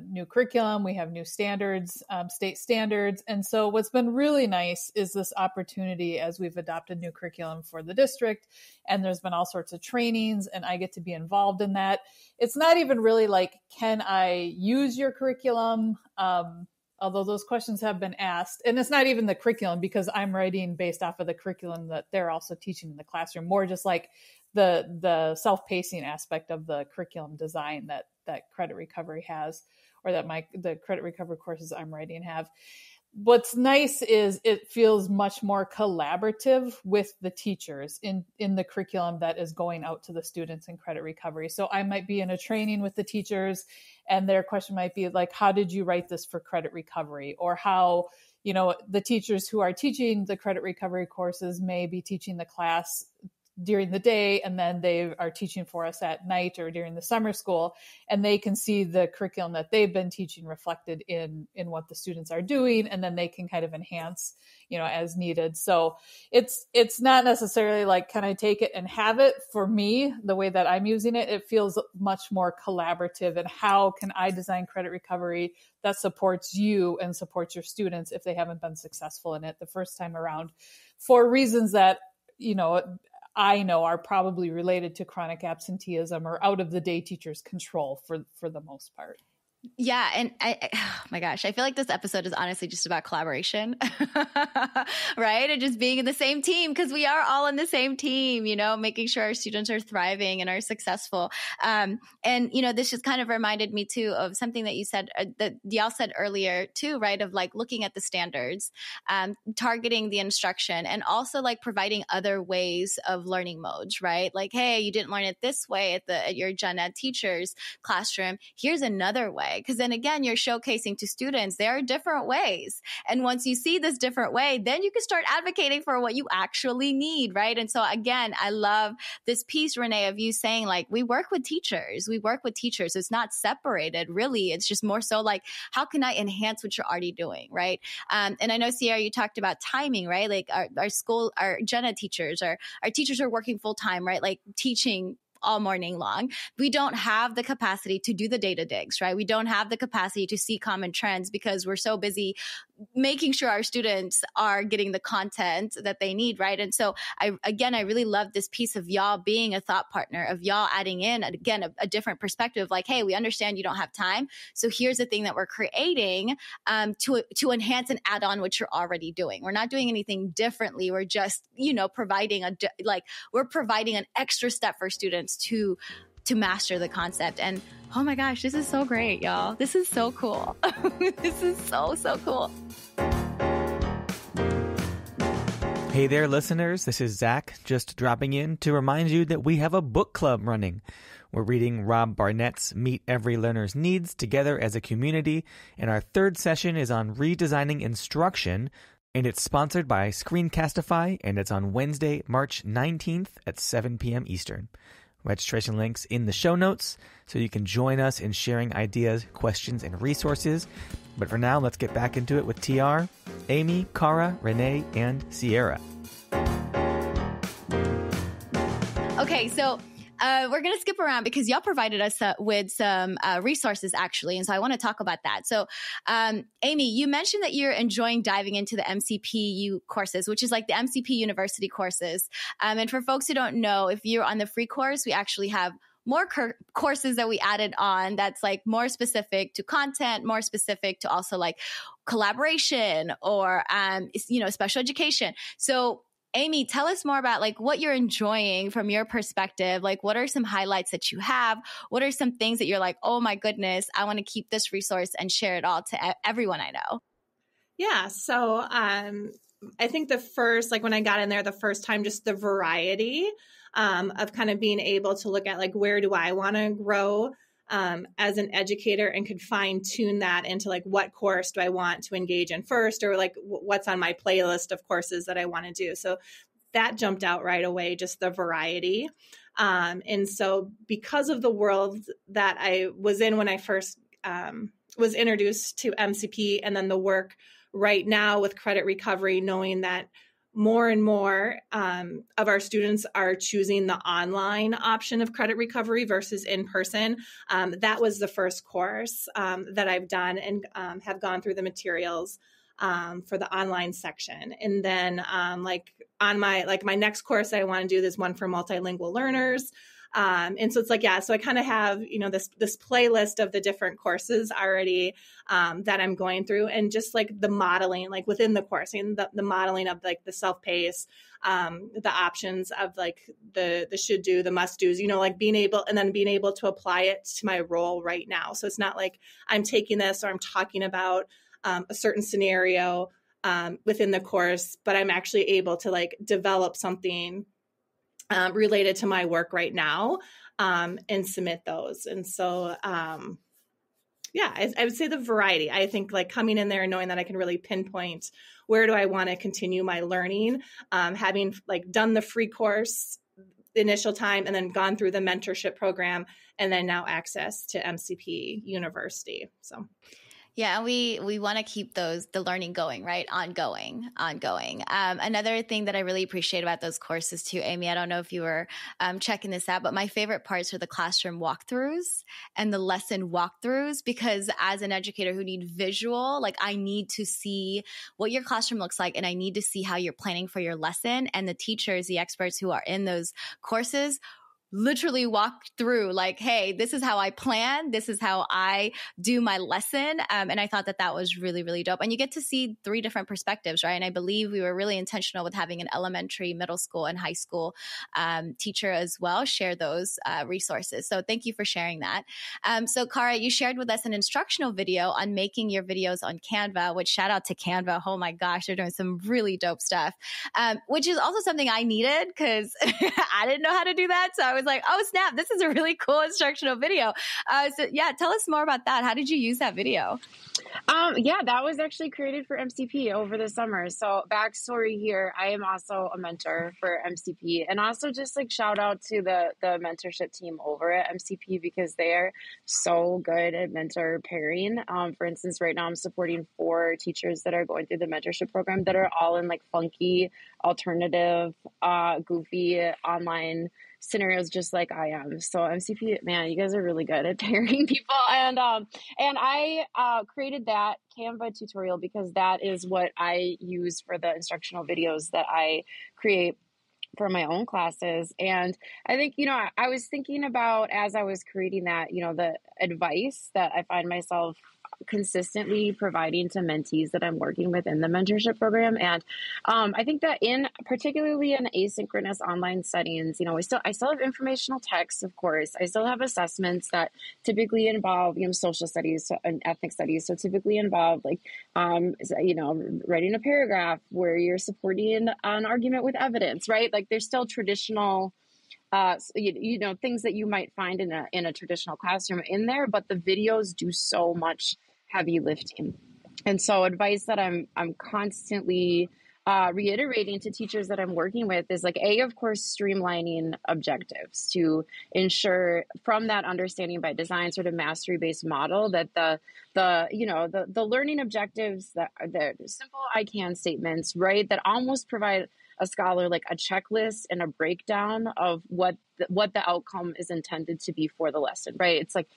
new curriculum. We have new standards, state standards. And so what's been really nice is this opportunity as we've adopted new curriculum for the district, and there's been all sorts of trainings and I get to be involved in that. It's not even really like, can I use your curriculum? Although those questions have been asked, and it's not even the curriculum because I'm writing based off of the curriculum that they're also teaching in the classroom, more just like the self-pacing aspect of the curriculum design that credit recovery has, or that the credit recovery courses I'm writing have. What's nice is it feels much more collaborative with the teachers in the curriculum that is going out to the students in credit recovery. So I might be in a training with the teachers and their question might be like, how did you write this for credit recovery? Or how, you know, the teachers who are teaching the credit recovery courses may be teaching the class during the day, and then they are teaching for us at night or during the summer school, and they can see the curriculum that they've been teaching reflected in what the students are doing, and then they can kind of enhance, you know, as needed. So it's not necessarily like, can I take it and have it? For me, the way that I'm using it, it feels much more collaborative, and how can I design credit recovery that supports you and supports your students if they haven't been successful in it the first time around, for reasons that, you know, I know are probably related to chronic absenteeism or out of the day teacher's control for the most part. Yeah. And oh my gosh, I feel like this episode is honestly just about collaboration, right? And just being in the same team, because we are all in the same team, making sure our students are thriving and are successful. And, this just kind of reminded me too of something that you said, that y'all said earlier too, right? Of like looking at the standards, targeting the instruction, and also like providing other ways of learning modes, right? Like, hey, you didn't learn it this way at your gen ed teacher's classroom. Here's another way. Because then again, you're showcasing to students there are different ways. And once you see this different way, then you can start advocating for what you actually need, right? And so again, I love this piece, Renee, of you saying like, we work with teachers. It's not separated, really. It's just more so like, how can I enhance what you're already doing, right? And I know, Sierra, you talked about timing, right? Like our gen ed teachers, our teachers are working full time, right? Like teaching all morning long. We don't have the capacity to do the data digs, right? We don't have the capacity to see common trends because we're so busy making sure our students are getting the content that they need, right? And so I really love this piece of y'all being a thought partner, of y'all adding in, again, a different perspective, like, hey, we understand you don't have time. So here's the thing that we're creating to enhance and add on what you're already doing. We're not doing anything differently. We're just, providing an extra step for students to master the concept. And oh my gosh, this is so great, y'all. This is so cool. This is so cool. Hey there, listeners. This is Zach, just dropping in to remind you that we have a book club running. We're reading Rob Barnett's Meet Every Learner's Needs together as a community, and our third session is on redesigning instruction, and it's sponsored by Screencastify, and it's on Wednesday, March 19th at 7 p.m. Eastern. Registration links in the show notes, so you can join us in sharing ideas, questions, and resources. But for now, let's get back into it with TR, Amy, Kara, Renee, and Sierra. Okay, so we're going to skip around because y'all provided us with some resources, actually. And so I want to talk about that. So, Amy, you mentioned that you're enjoying diving into the MCP courses, which is like the MCP University courses. And for folks who don't know, if you're on the free course, we actually have more courses that we added on that's like more specific to content, more specific to also like collaboration or, special education. So Amy, tell us more about like what you're enjoying from your perspective. Like, what are some highlights that you have? What are some things that you're like, oh my goodness, I want to keep this resource and share it all to everyone I know? Yeah. So I think the first, like when I got in there the first time, just the variety of kind of being able to look at like, where do I want to grow as an educator, and could fine tune that into like, what course do I want to engage in first, or like what's on my playlist of courses that I want to do. So that jumped out right away, just the variety. And so because of the world that I was in when I first was introduced to MCP, and then the work right now with credit recovery, knowing that more and more of our students are choosing the online option of credit recovery versus in person. That was the first course that I've done, and have gone through the materials for the online section. And then my next course I want to do, this one for multilingual learners. And so it's like, so I kind of have, this playlist of the different courses already that I'm going through, and just like the modeling, like within the course, and the modeling of like the self-pace, the options of like the should do, the must do's, like being able to apply it to my role right now. So it's not like I'm taking this or I'm talking about a certain scenario within the course, but I'm actually able to like develop something related to my work right now, and submit those. And so, I would say the variety. I think like coming in there and knowing that I can really pinpoint where do I want to continue my learning, having like done the free course initial time, and then gone through the mentorship program, and then now access to MCP University. So. Yeah, and we want to keep the learning going, right? Ongoing. Another thing that I really appreciate about those courses too, Amy, I don't know if you were checking this out, but my favorite parts are the classroom walkthroughs and the lesson walkthroughs, because as an educator who need visual, like I need to see what your classroom looks like, and I need to see how you're planning for your lesson. And the teachers, the experts who are in those courses literally walk through like, hey, this is how I plan. This is how I do my lesson. And I thought that was really, really dope. And you get to see 3 different perspectives, right? And I believe we were really intentional with having an elementary, middle school, and high school teacher as well share those resources. So thank you for sharing that. So Kara, you shared with us an instructional video on making your videos on Canva, which shout out to Canva. Oh my gosh, they're doing some really dope stuff, which is also something I needed because I didn't know how to do that. So I was like, oh snap, this is a really cool instructional video. So yeah, tell us more about that. How did you use that video? Yeah, that was actually created for MCP over the summer. So backstory here, I am also a mentor for MCP, and also just like shout out to the mentorship team over at MCP because they are so good at mentor pairing. For instance, right now I'm supporting 4 teachers that are going through the mentorship program that are all in like funky, alternative, goofy online scenarios just like I am. So MCP, man, you guys are really good at pairing people. And I created that Canva tutorial because that is what I use for the instructional videos that I create for my own classes. And I think, I was thinking about as I was creating that, the advice that I find myself consistently providing to mentees that I'm working with in the mentorship program. And I think that particularly in asynchronous online settings, I still have informational texts, of course. I still have assessments that typically involve, social studies and ethnic studies. So typically involve like, writing a paragraph where you're supporting an argument with evidence, right? Like there's still traditional things that you might find in a traditional classroom in there, but the videos do so much heavy lifting. And so advice that I'm constantly reiterating to teachers that I'm working with is like, of course, streamlining objectives to ensure from that understanding by design sort of mastery-based model that the learning objectives that are the simple I can statements, right, that almost provide a scholar like a checklist and a breakdown of what the outcome is intended to be for the lesson, right? It's like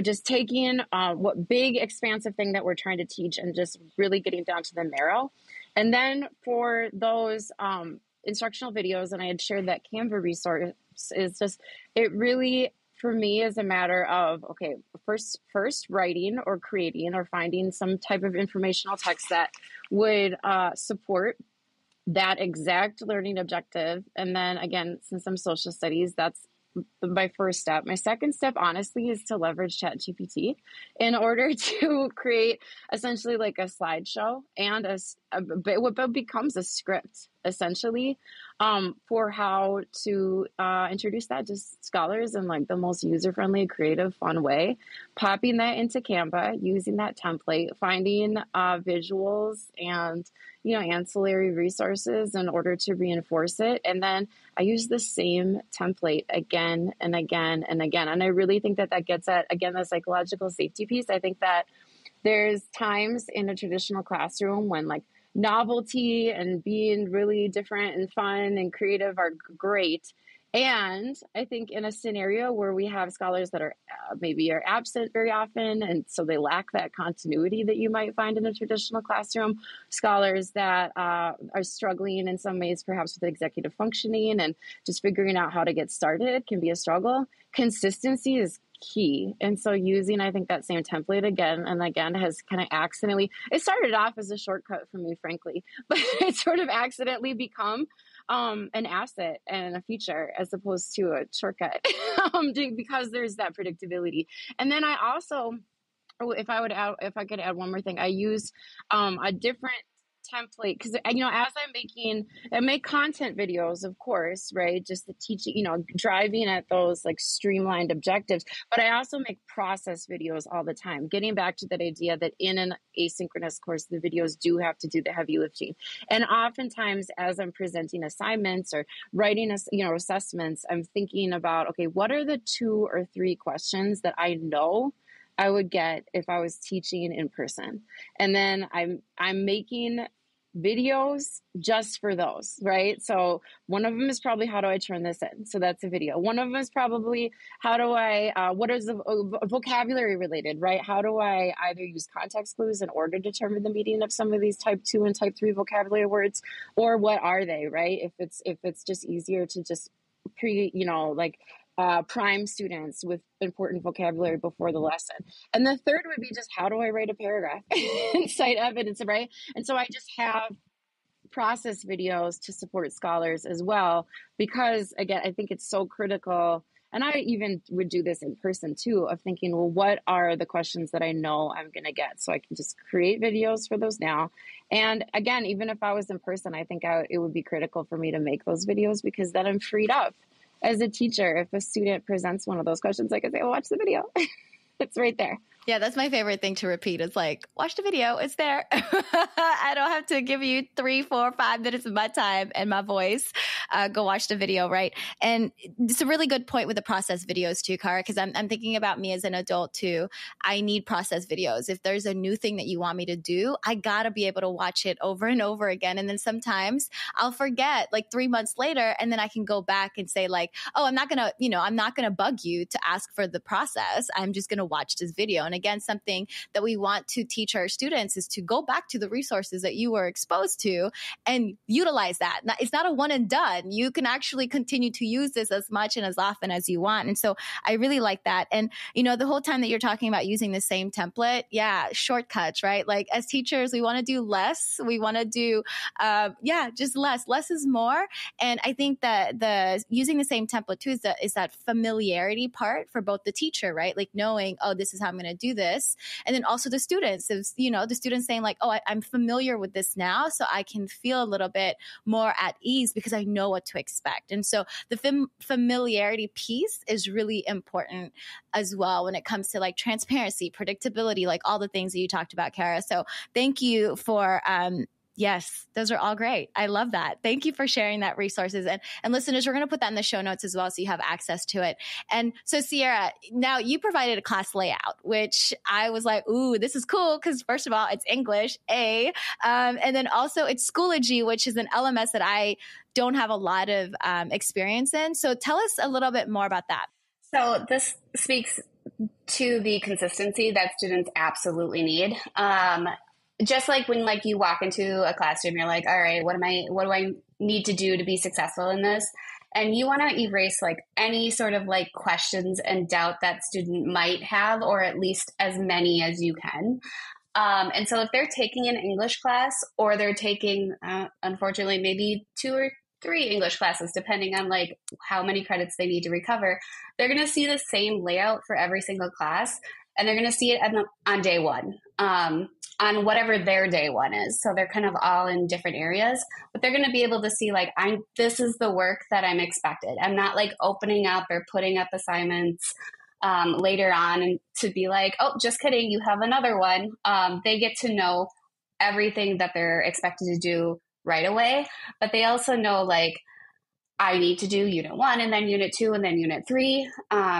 just taking what big expansive thing that we're trying to teach and just really getting down to the marrow. And then for those instructional videos, and I had shared that Canva resource, is just, it really, for me, is a matter of, okay, first writing or creating or finding some type of informational text that would support that exact learning objective. And then again, since I'm social studies, that's my first step. My second step, honestly, is to leverage ChatGPT in order to create essentially like a slideshow and what becomes a script, essentially, for how to introduce that to scholars in like the most user-friendly, creative, fun way. Popping that into Canva, using that template, finding visuals and ancillary resources in order to reinforce it. And then I use the same template again and again and again. And I really think that gets at, again, the psychological safety piece. I think that there's times in a traditional classroom when like novelty and being really different and fun and creative are great. And I think in a scenario where we have scholars that are maybe absent very often, and so they lack that continuity that you might find in a traditional classroom, scholars that are struggling in some ways perhaps with executive functioning and just figuring out how to get started can be a struggle. Consistency is key. And so using, I think, that same template again and again has kind of accidentally, it started off as a shortcut for me, frankly, but it sort of accidentally become an asset and a feature as opposed to a shortcut because there's that predictability. And then I also, if I could add one more thing, I use a different template because as I make content videos, of course, right, just the teaching, driving at those like streamlined objectives, but I also make process videos all the time, getting back to that idea that in an asynchronous course the videos do have to do the heavy lifting. And oftentimes as I'm presenting assignments or writing assessments, I'm thinking about, okay, what are the 2 or 3 questions that I know I would get if I was teaching in person. And then I'm making videos just for those, right? So one of them is probably, how do I turn this in? So that's a video. One of them is probably, how do I, what is the vocabulary related, right? How do I either use context clues in order to determine the meaning of some of these type 2 and type 3 vocabulary words, or what are they, right? If it's just easier to just prime students with important vocabulary before the lesson. And the third would be just, how do I write a paragraph and cite evidence, right? And so I just have process videos to support scholars as well, because again, I think it's so critical. And I even would do this in person too, of thinking, well, what are the questions that I know I'm going to get? So I can just create videos for those now. And again, even if I was in person, I think it would be critical for me to make those videos, because then I'm freed up as a teacher. If a student presents one of those questions, I can say, oh, watch the video. It's right there. Yeah, that's my favorite thing to repeat. It's like, watch the video. It's there. I don't have to give you 3, 4, 5 minutes of my time and my voice. Go watch the video, right? And it's a really good point with the process videos too, Kara, because I'm thinking about me as an adult too. I need process videos. If there's a new thing that you want me to do, I got to be able to watch it over and over again. And then sometimes I'll forget like 3 months later, and then I can go back and say like, oh, I'm not going to bug you to ask for the process. I'm just going to watch this video. And again, something that we want to teach our students is to go back to the resources that you were exposed to and utilize that. Now, it's not a one and done. You can actually continue to use this as much and as often as you want. And so I really like that. And, the whole time that you're talking about using the same template, shortcuts, right? Like as teachers, we want to do less. We want to do, just less. Less is more. And I think that the using the same template too is that familiarity part for both the teacher, right? Like knowing, oh, this is how I'm going to do this. And then also the students, the students saying like, oh, I'm familiar with this now, so I can feel a little bit more at ease because I know what to expect. And so the familiarity piece is really important as well when it comes to like transparency, predictability, like all the things that you talked about, Kara. So thank you for, yes, those are all great. I love that. Thank you for sharing that resources. And listeners, we're going to put that in the show notes as well, so you have access to it. And so Sierra, now you provided a class layout, which I was like, ooh, this is cool. Because first of all, it's English, and then also it's Schoology, which is an LMS that I don't have a lot of experience in. So tell us a little bit more about that. So this speaks to the consistency that students absolutely need. Just like when you walk into a classroom, you're like, all right, what do I need to do to be successful in this? And you want to erase any sort of questions and doubt that student might have, or at least as many as you can. And so if they're taking an English class, or they're taking, unfortunately, maybe 2 or 3 English classes, depending on how many credits they need to recover, they're going to see the same layout for every single class. And they're going to see it on day one, on whatever their day one is. So they're kind of all in different areas, but they're going to be able to see this is the work that I'm expected. I'm not opening up or putting up assignments later on and to be oh, just kidding, you have another one. They get to know everything that they're expected to do right away, but they also know I need to do unit 1 and then unit 2 and then unit 3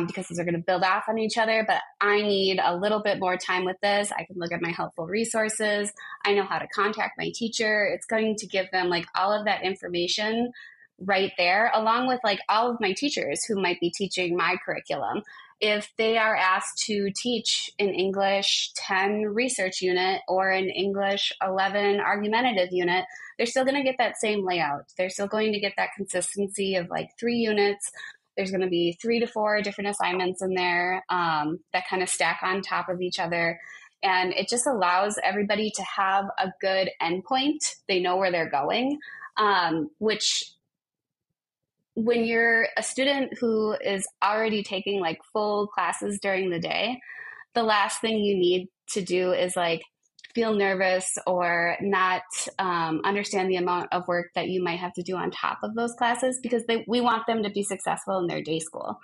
because those are going to build off on each other. But I need a little bit more time with this. I can look at my helpful resources. I know how to contact my teacher. It's going to give them all of that information right there, along with all of my teachers who might be teaching my curriculum. If they are asked to teach an English 10 research unit or an English 11 argumentative unit, they're still going to get that same layout. They're still going to get that consistency of 3 units. There's going to be 3 to 4 different assignments in there that kind of stack on top of each other. And it just allows everybody to have a good endpoint. They know where they're going, which when you're a student who is already taking full classes during the day, the last thing you need to do is feel nervous or not understand the amount of work that you might have to do on top of those classes, because we want them to be successful in their day school,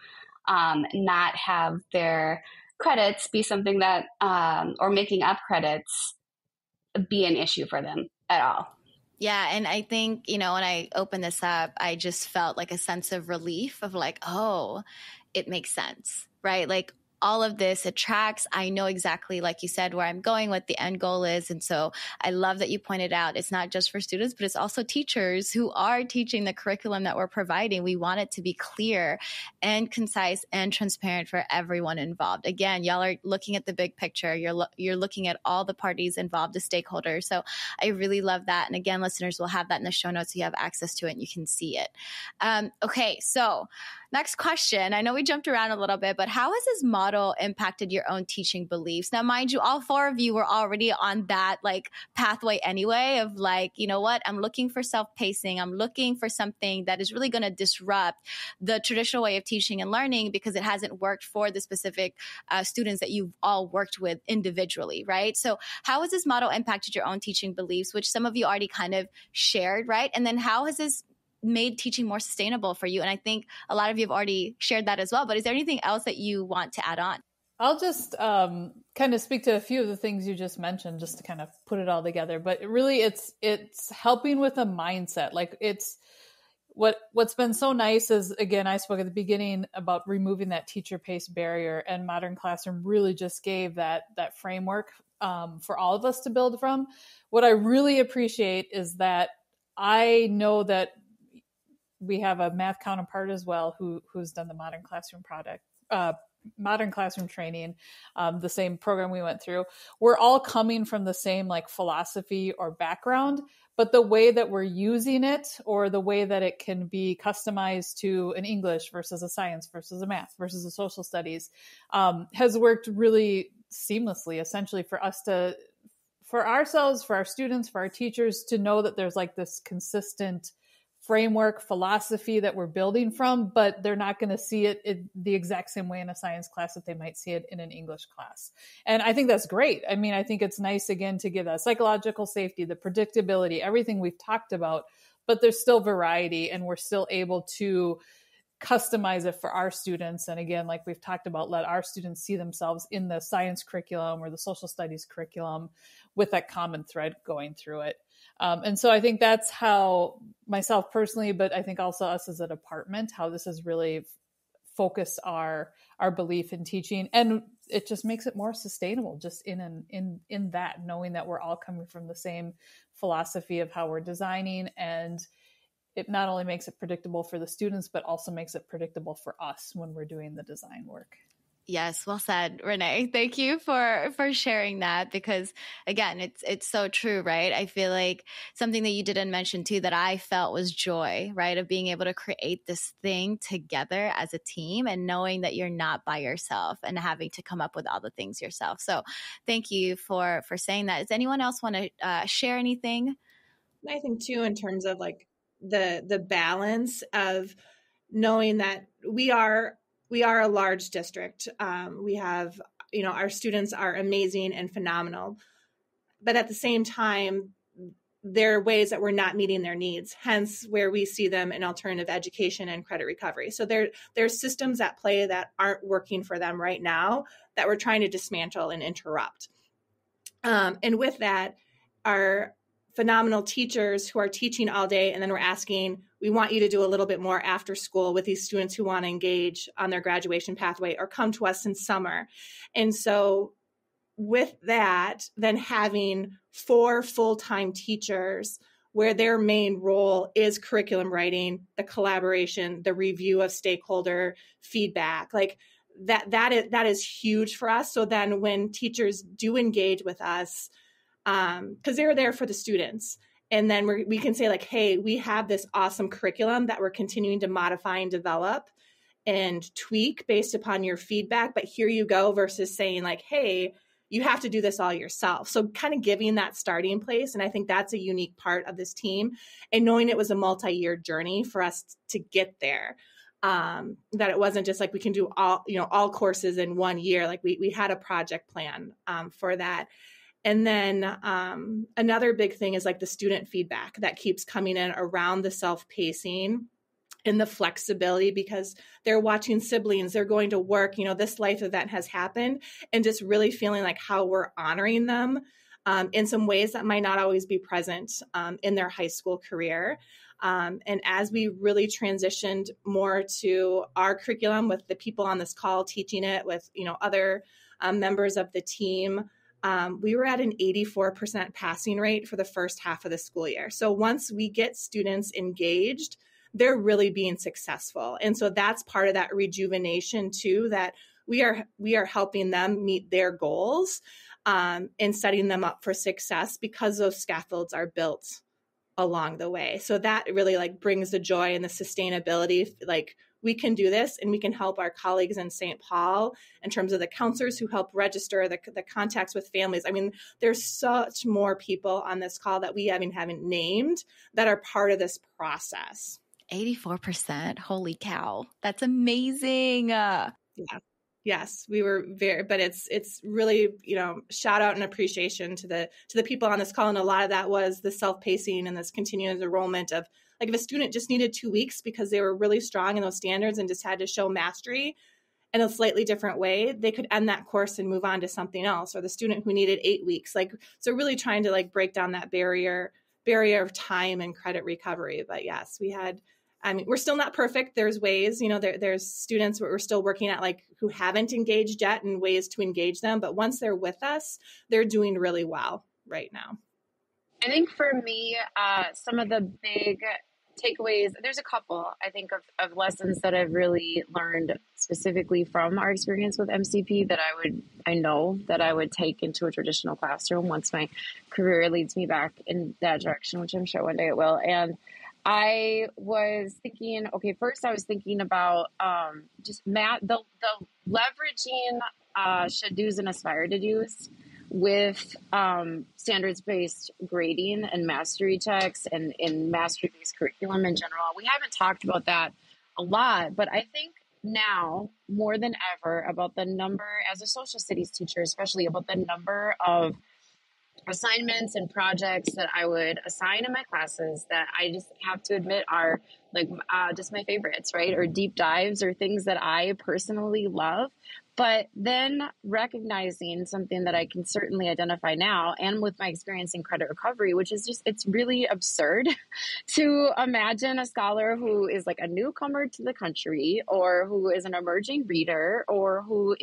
not have their credits be something that, or making up credits be an issue for them at all. Yeah. And I think, when I opened this up, I just felt a sense of relief of oh, it makes sense, right? all of this, it tracks. I know exactly, like you said, where I'm going, what the end goal is. And so I love that you pointed out it's not just for students, but it's also teachers who are teaching the curriculum that we're providing. We want it to be clear and concise and transparent for everyone involved. Again, y'all are looking at the big picture. You're looking at all the parties involved, the stakeholders. So I really love that. And again, listeners will have that in the show notes so you have access to it and you can see it. Okay, so next question. I know we jumped around a little bit, but how has this model impacted your own teaching beliefs? Now, mind you, all four of you were already on that like pathway anyway of like, you know what, I'm looking for self-pacing. I'm looking for something that is really going to disrupt the traditional way of teaching and learning because it hasn't worked for the specific students that you've all worked with individually, right? So how has this model impacted your own teaching beliefs, which some of you already kind of shared, right? And then how has this made teaching more sustainable for you? And I think a lot of you have already shared that as well, but is there anything else that you want to add on? I'll just kind of speak to a few of the things you just mentioned, just to kind of put it all together. But really, it's helping with a mindset. Like it's what's been so nice is, again, I spoke at the beginning about removing that teacher paced barrier, and Modern Classroom really just gave that framework for all of us to build from. What I really appreciate is that I know that we have a math counterpart as well who's done the Modern Classroom Modern Classroom training, the same program we went through. We're all coming from the same like philosophy or background, but the way that we're using it or the way that it can be customized to an English versus a science versus a math versus a social studies has worked really seamlessly, essentially for ourselves, for our students, for our teachers to know that there's like this consistent framework, philosophy that we're building from, but they're not going to see it the exact same way in a science class that they might see it in an English class. And I think that's great. I mean, I think it's nice, again, to give that psychological safety, the predictability, everything we've talked about, but there's still variety and we're still able to customize it for our students. And again, like we've talked about, let our students see themselves in the science curriculum or the social studies curriculum with that common thread going through it. And so I think that's how myself personally, but I think also us as a department, how this has really focused our belief in teaching. And it just makes it more sustainable just in that, knowing that we're all coming from the same philosophy of how we're designing. And it not only makes it predictable for the students, but also makes it predictable for us when we're doing the design work. Yes, well said, Renee. Thank you for sharing that because, again, it's so true, right? I feel like something that you didn't mention too that I felt was joy, right, of being able to create this thing together as a team and knowing that you're not by yourself and having to come up with all the things yourself. So thank you for saying that. Does anyone else want to share anything? I think too, in terms of like the balance of knowing that we are a large district. We have, our students are amazing and phenomenal, but at the same time, there are ways that we're not meeting their needs, hence where we see them in alternative education and credit recovery. So there's systems at play that aren't working for them right now that we're trying to dismantle and interrupt. And with that, our phenomenal teachers who are teaching all day, and then we're asking, we want you to do a little bit more after school with these students who want to engage on their graduation pathway or come to us in summer. And so with that, then having 4 full-time teachers where their main role is curriculum writing, the collaboration, the review of stakeholder feedback, like that is huge for us. So then when teachers do engage with us, because they're there for the students. And then we can say like, hey, we have this awesome curriculum that we're continuing to modify and develop and tweak based upon your feedback. But here you go, versus saying like, hey, you have to do this all yourself. So kind of giving that starting place. And I think that's a unique part of this team, and knowing it was a multi-year journey for us to get there. That it wasn't just like we can do all courses in 1 year. Like we had a project plan for that. And then another big thing is like the student feedback that keeps coming in around the self-pacing and the flexibility, because they're watching siblings, they're going to work, this life event has happened, and just really feeling like how we're honoring them in some ways that might not always be present in their high school career. And as we really transitioned more to our curriculum with the people on this call teaching it with, other members of the team, we were at an 84% passing rate for the first half of the school year. So once we get students engaged, they're really being successful. And so that's part of that rejuvenation too, that we are helping them meet their goals and setting them up for success because those scaffolds are built along the way. So that really brings the joy and the sustainability. We can do this, and we can help our colleagues in St. Paul in terms of the counselors who help register, the contacts with families. I mean, there's such more people on this call that we haven't named that are part of this process. 84%. Holy cow. That's amazing. Yeah. Yes, we were but it's really, shout out and appreciation to the people on this call. And a lot of that was the self-pacing and this continuous enrollment of if a student just needed 2 weeks because they were really strong in those standards and just had to show mastery in a slightly different way, they could end that course and move on to something else. Or the student who needed 8 weeks, so really trying to break down that barrier of time and credit recovery. But yes, we're still not perfect. There's ways, there's students we're still working at who haven't engaged yet and ways to engage them. But once they're with us, they're doing really well right now. I think for me, some of the big takeaways, there's a couple, I think, of lessons that I've really learned specifically from our experience with MCP that I know that I would take into a traditional classroom once my career leads me back in that direction, which I'm sure one day it will. And I was thinking, first I was thinking about just the leveraging should do's and aspire to do's with standards-based grading and mastery checks and in mastery-based curriculum in general. We haven't talked about that a lot, but I think now more than ever about the number, as a social studies teacher, especially about the number of assignments and projects that I would assign in my classes that I just have to admit are just my favorites, right? Or deep dives or things that I personally love. But then recognizing something that I can certainly identify now and with my experience in credit recovery, which is it's really absurd to imagine a scholar who is a newcomer to the country or who is an emerging reader or who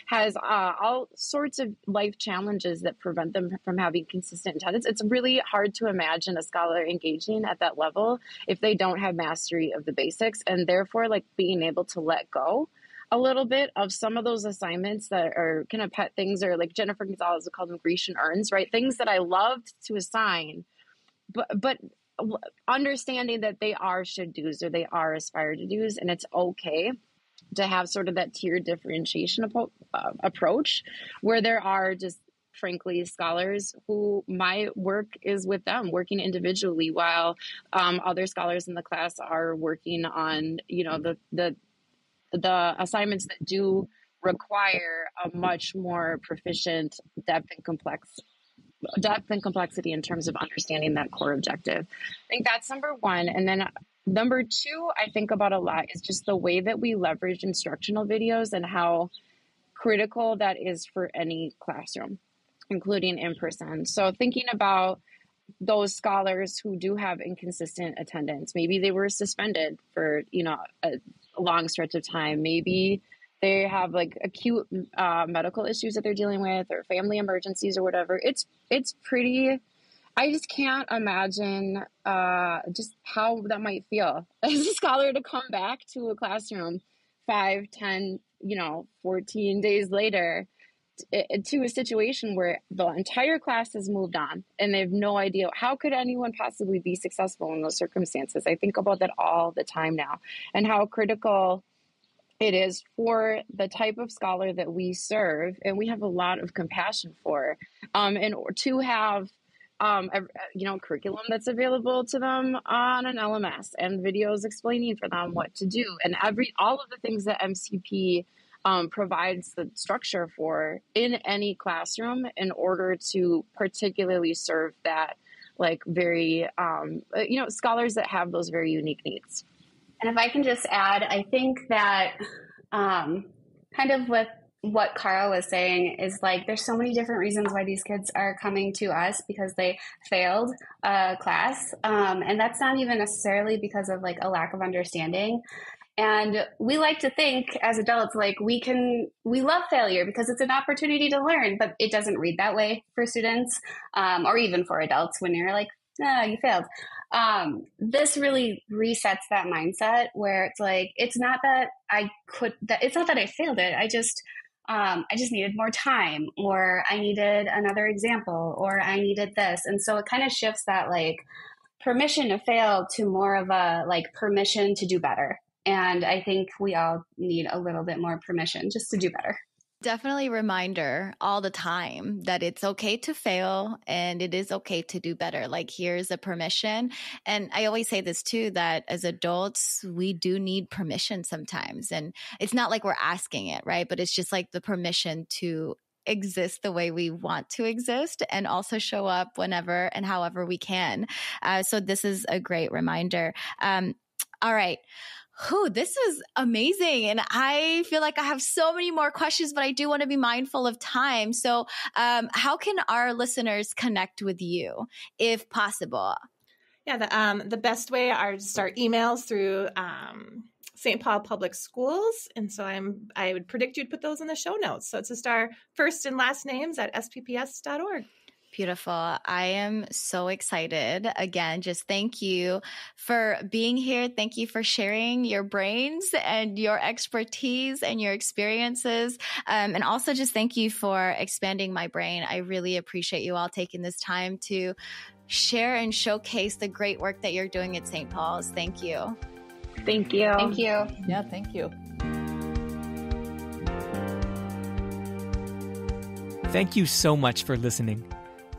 has all sorts of life challenges that prevent them from having consistent attendance. It's really hard to imagine a scholar engaging at that level if they don't have mastery of the basics, and therefore being able to let go a little bit of some of those assignments that are kind of pet things, or Jennifer Gonzalez would call them Grecian urns, right? Things that I loved to assign, but understanding that they are should do's or they are aspire to do's, and it's okay to have sort of that tiered differentiation approach where there are just frankly scholars who my work is with them working individually while other scholars in the class are working on the assignments that do require a much more proficient depth and complexity in terms of understanding that core objective. I think that's number one. And then number two, I think about a lot is just the way that we leverage instructional videos and how critical that is for any classroom, including in person. So thinking about those scholars who do have inconsistent attendance, maybe they were suspended for, a long stretch of time. Maybe they have acute medical issues that they're dealing with or family emergencies or whatever. It's pretty, I just can't imagine just how that might feel as a scholar to come back to a classroom 5, 10, 14 days later to a situation where the entire class has moved on and they have no idea how could anyone possibly be successful in those circumstances. I think about that all the time now and how critical it is for the type of scholar that we serve and we have a lot of compassion for, and to have curriculum that's available to them on an LMS and videos explaining for them what to do and all of the things that MCP provides the structure for in any classroom in order to particularly serve that very, scholars that have those very unique needs. And if I can just add, I think that kind of with what Kara was saying is like, there's so many different reasons why these kids are coming to us because they failed a class. And that's not even necessarily because of like a lack of understanding. And we like to think as adults, like we love failure because it's an opportunity to learn, but it doesn't read that way for students, or even for adults when you're like, no, you failed. This really resets that mindset where it's like, it's not that it's not that I failed it. I just needed more time, or I needed another example, or I needed this. And so it kind of shifts that like permission to fail to more of a like permission to do better. And I think we all need a little bit more permission just to do better. Definitely reminder all the time that it's okay to fail and it is okay to do better. Like, here's a permission. And I always say this too, that as adults, we do need permission sometimes. And it's not like we're asking it, right? But it's just like the permission to exist the way we want to exist and also show up whenever and however we can. So this is a great reminder. All right. This is amazing. And I feel like I have so many more questions, but I do want to be mindful of time. So how can our listeners connect with you if possible? Yeah, the best way are to start emails through St. Paul Public Schools. And so I would predict you'd put those in the show notes. So it's just our first and last names at spps.org. Beautiful. I am so excited. Again, just thank you for being here. Thank you for sharing your brains and your expertise and your experiences. And also just thank you for expanding my brain. I really appreciate you all taking this time to share and showcase the great work that you're doing at St. Paul's. Thank you. Thank you. Thank you. Yeah, thank you. Thank you so much for listening.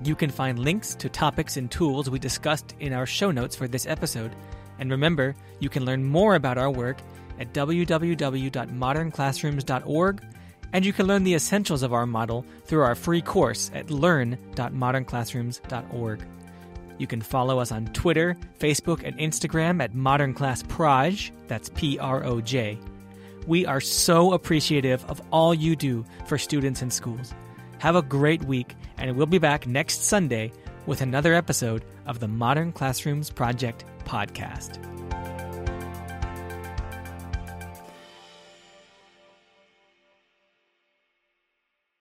You can find links to topics and tools we discussed in our show notes for this episode. And remember, you can learn more about our work at www.modernclassrooms.org, and you can learn the essentials of our model through our free course at learn.modernclassrooms.org. You can follow us on Twitter, Facebook, and Instagram at modernclassproj, that's Proj. We are so appreciative of all you do for students and schools. Have a great week, and we'll be back next Sunday with another episode of the Modern Classrooms Project podcast.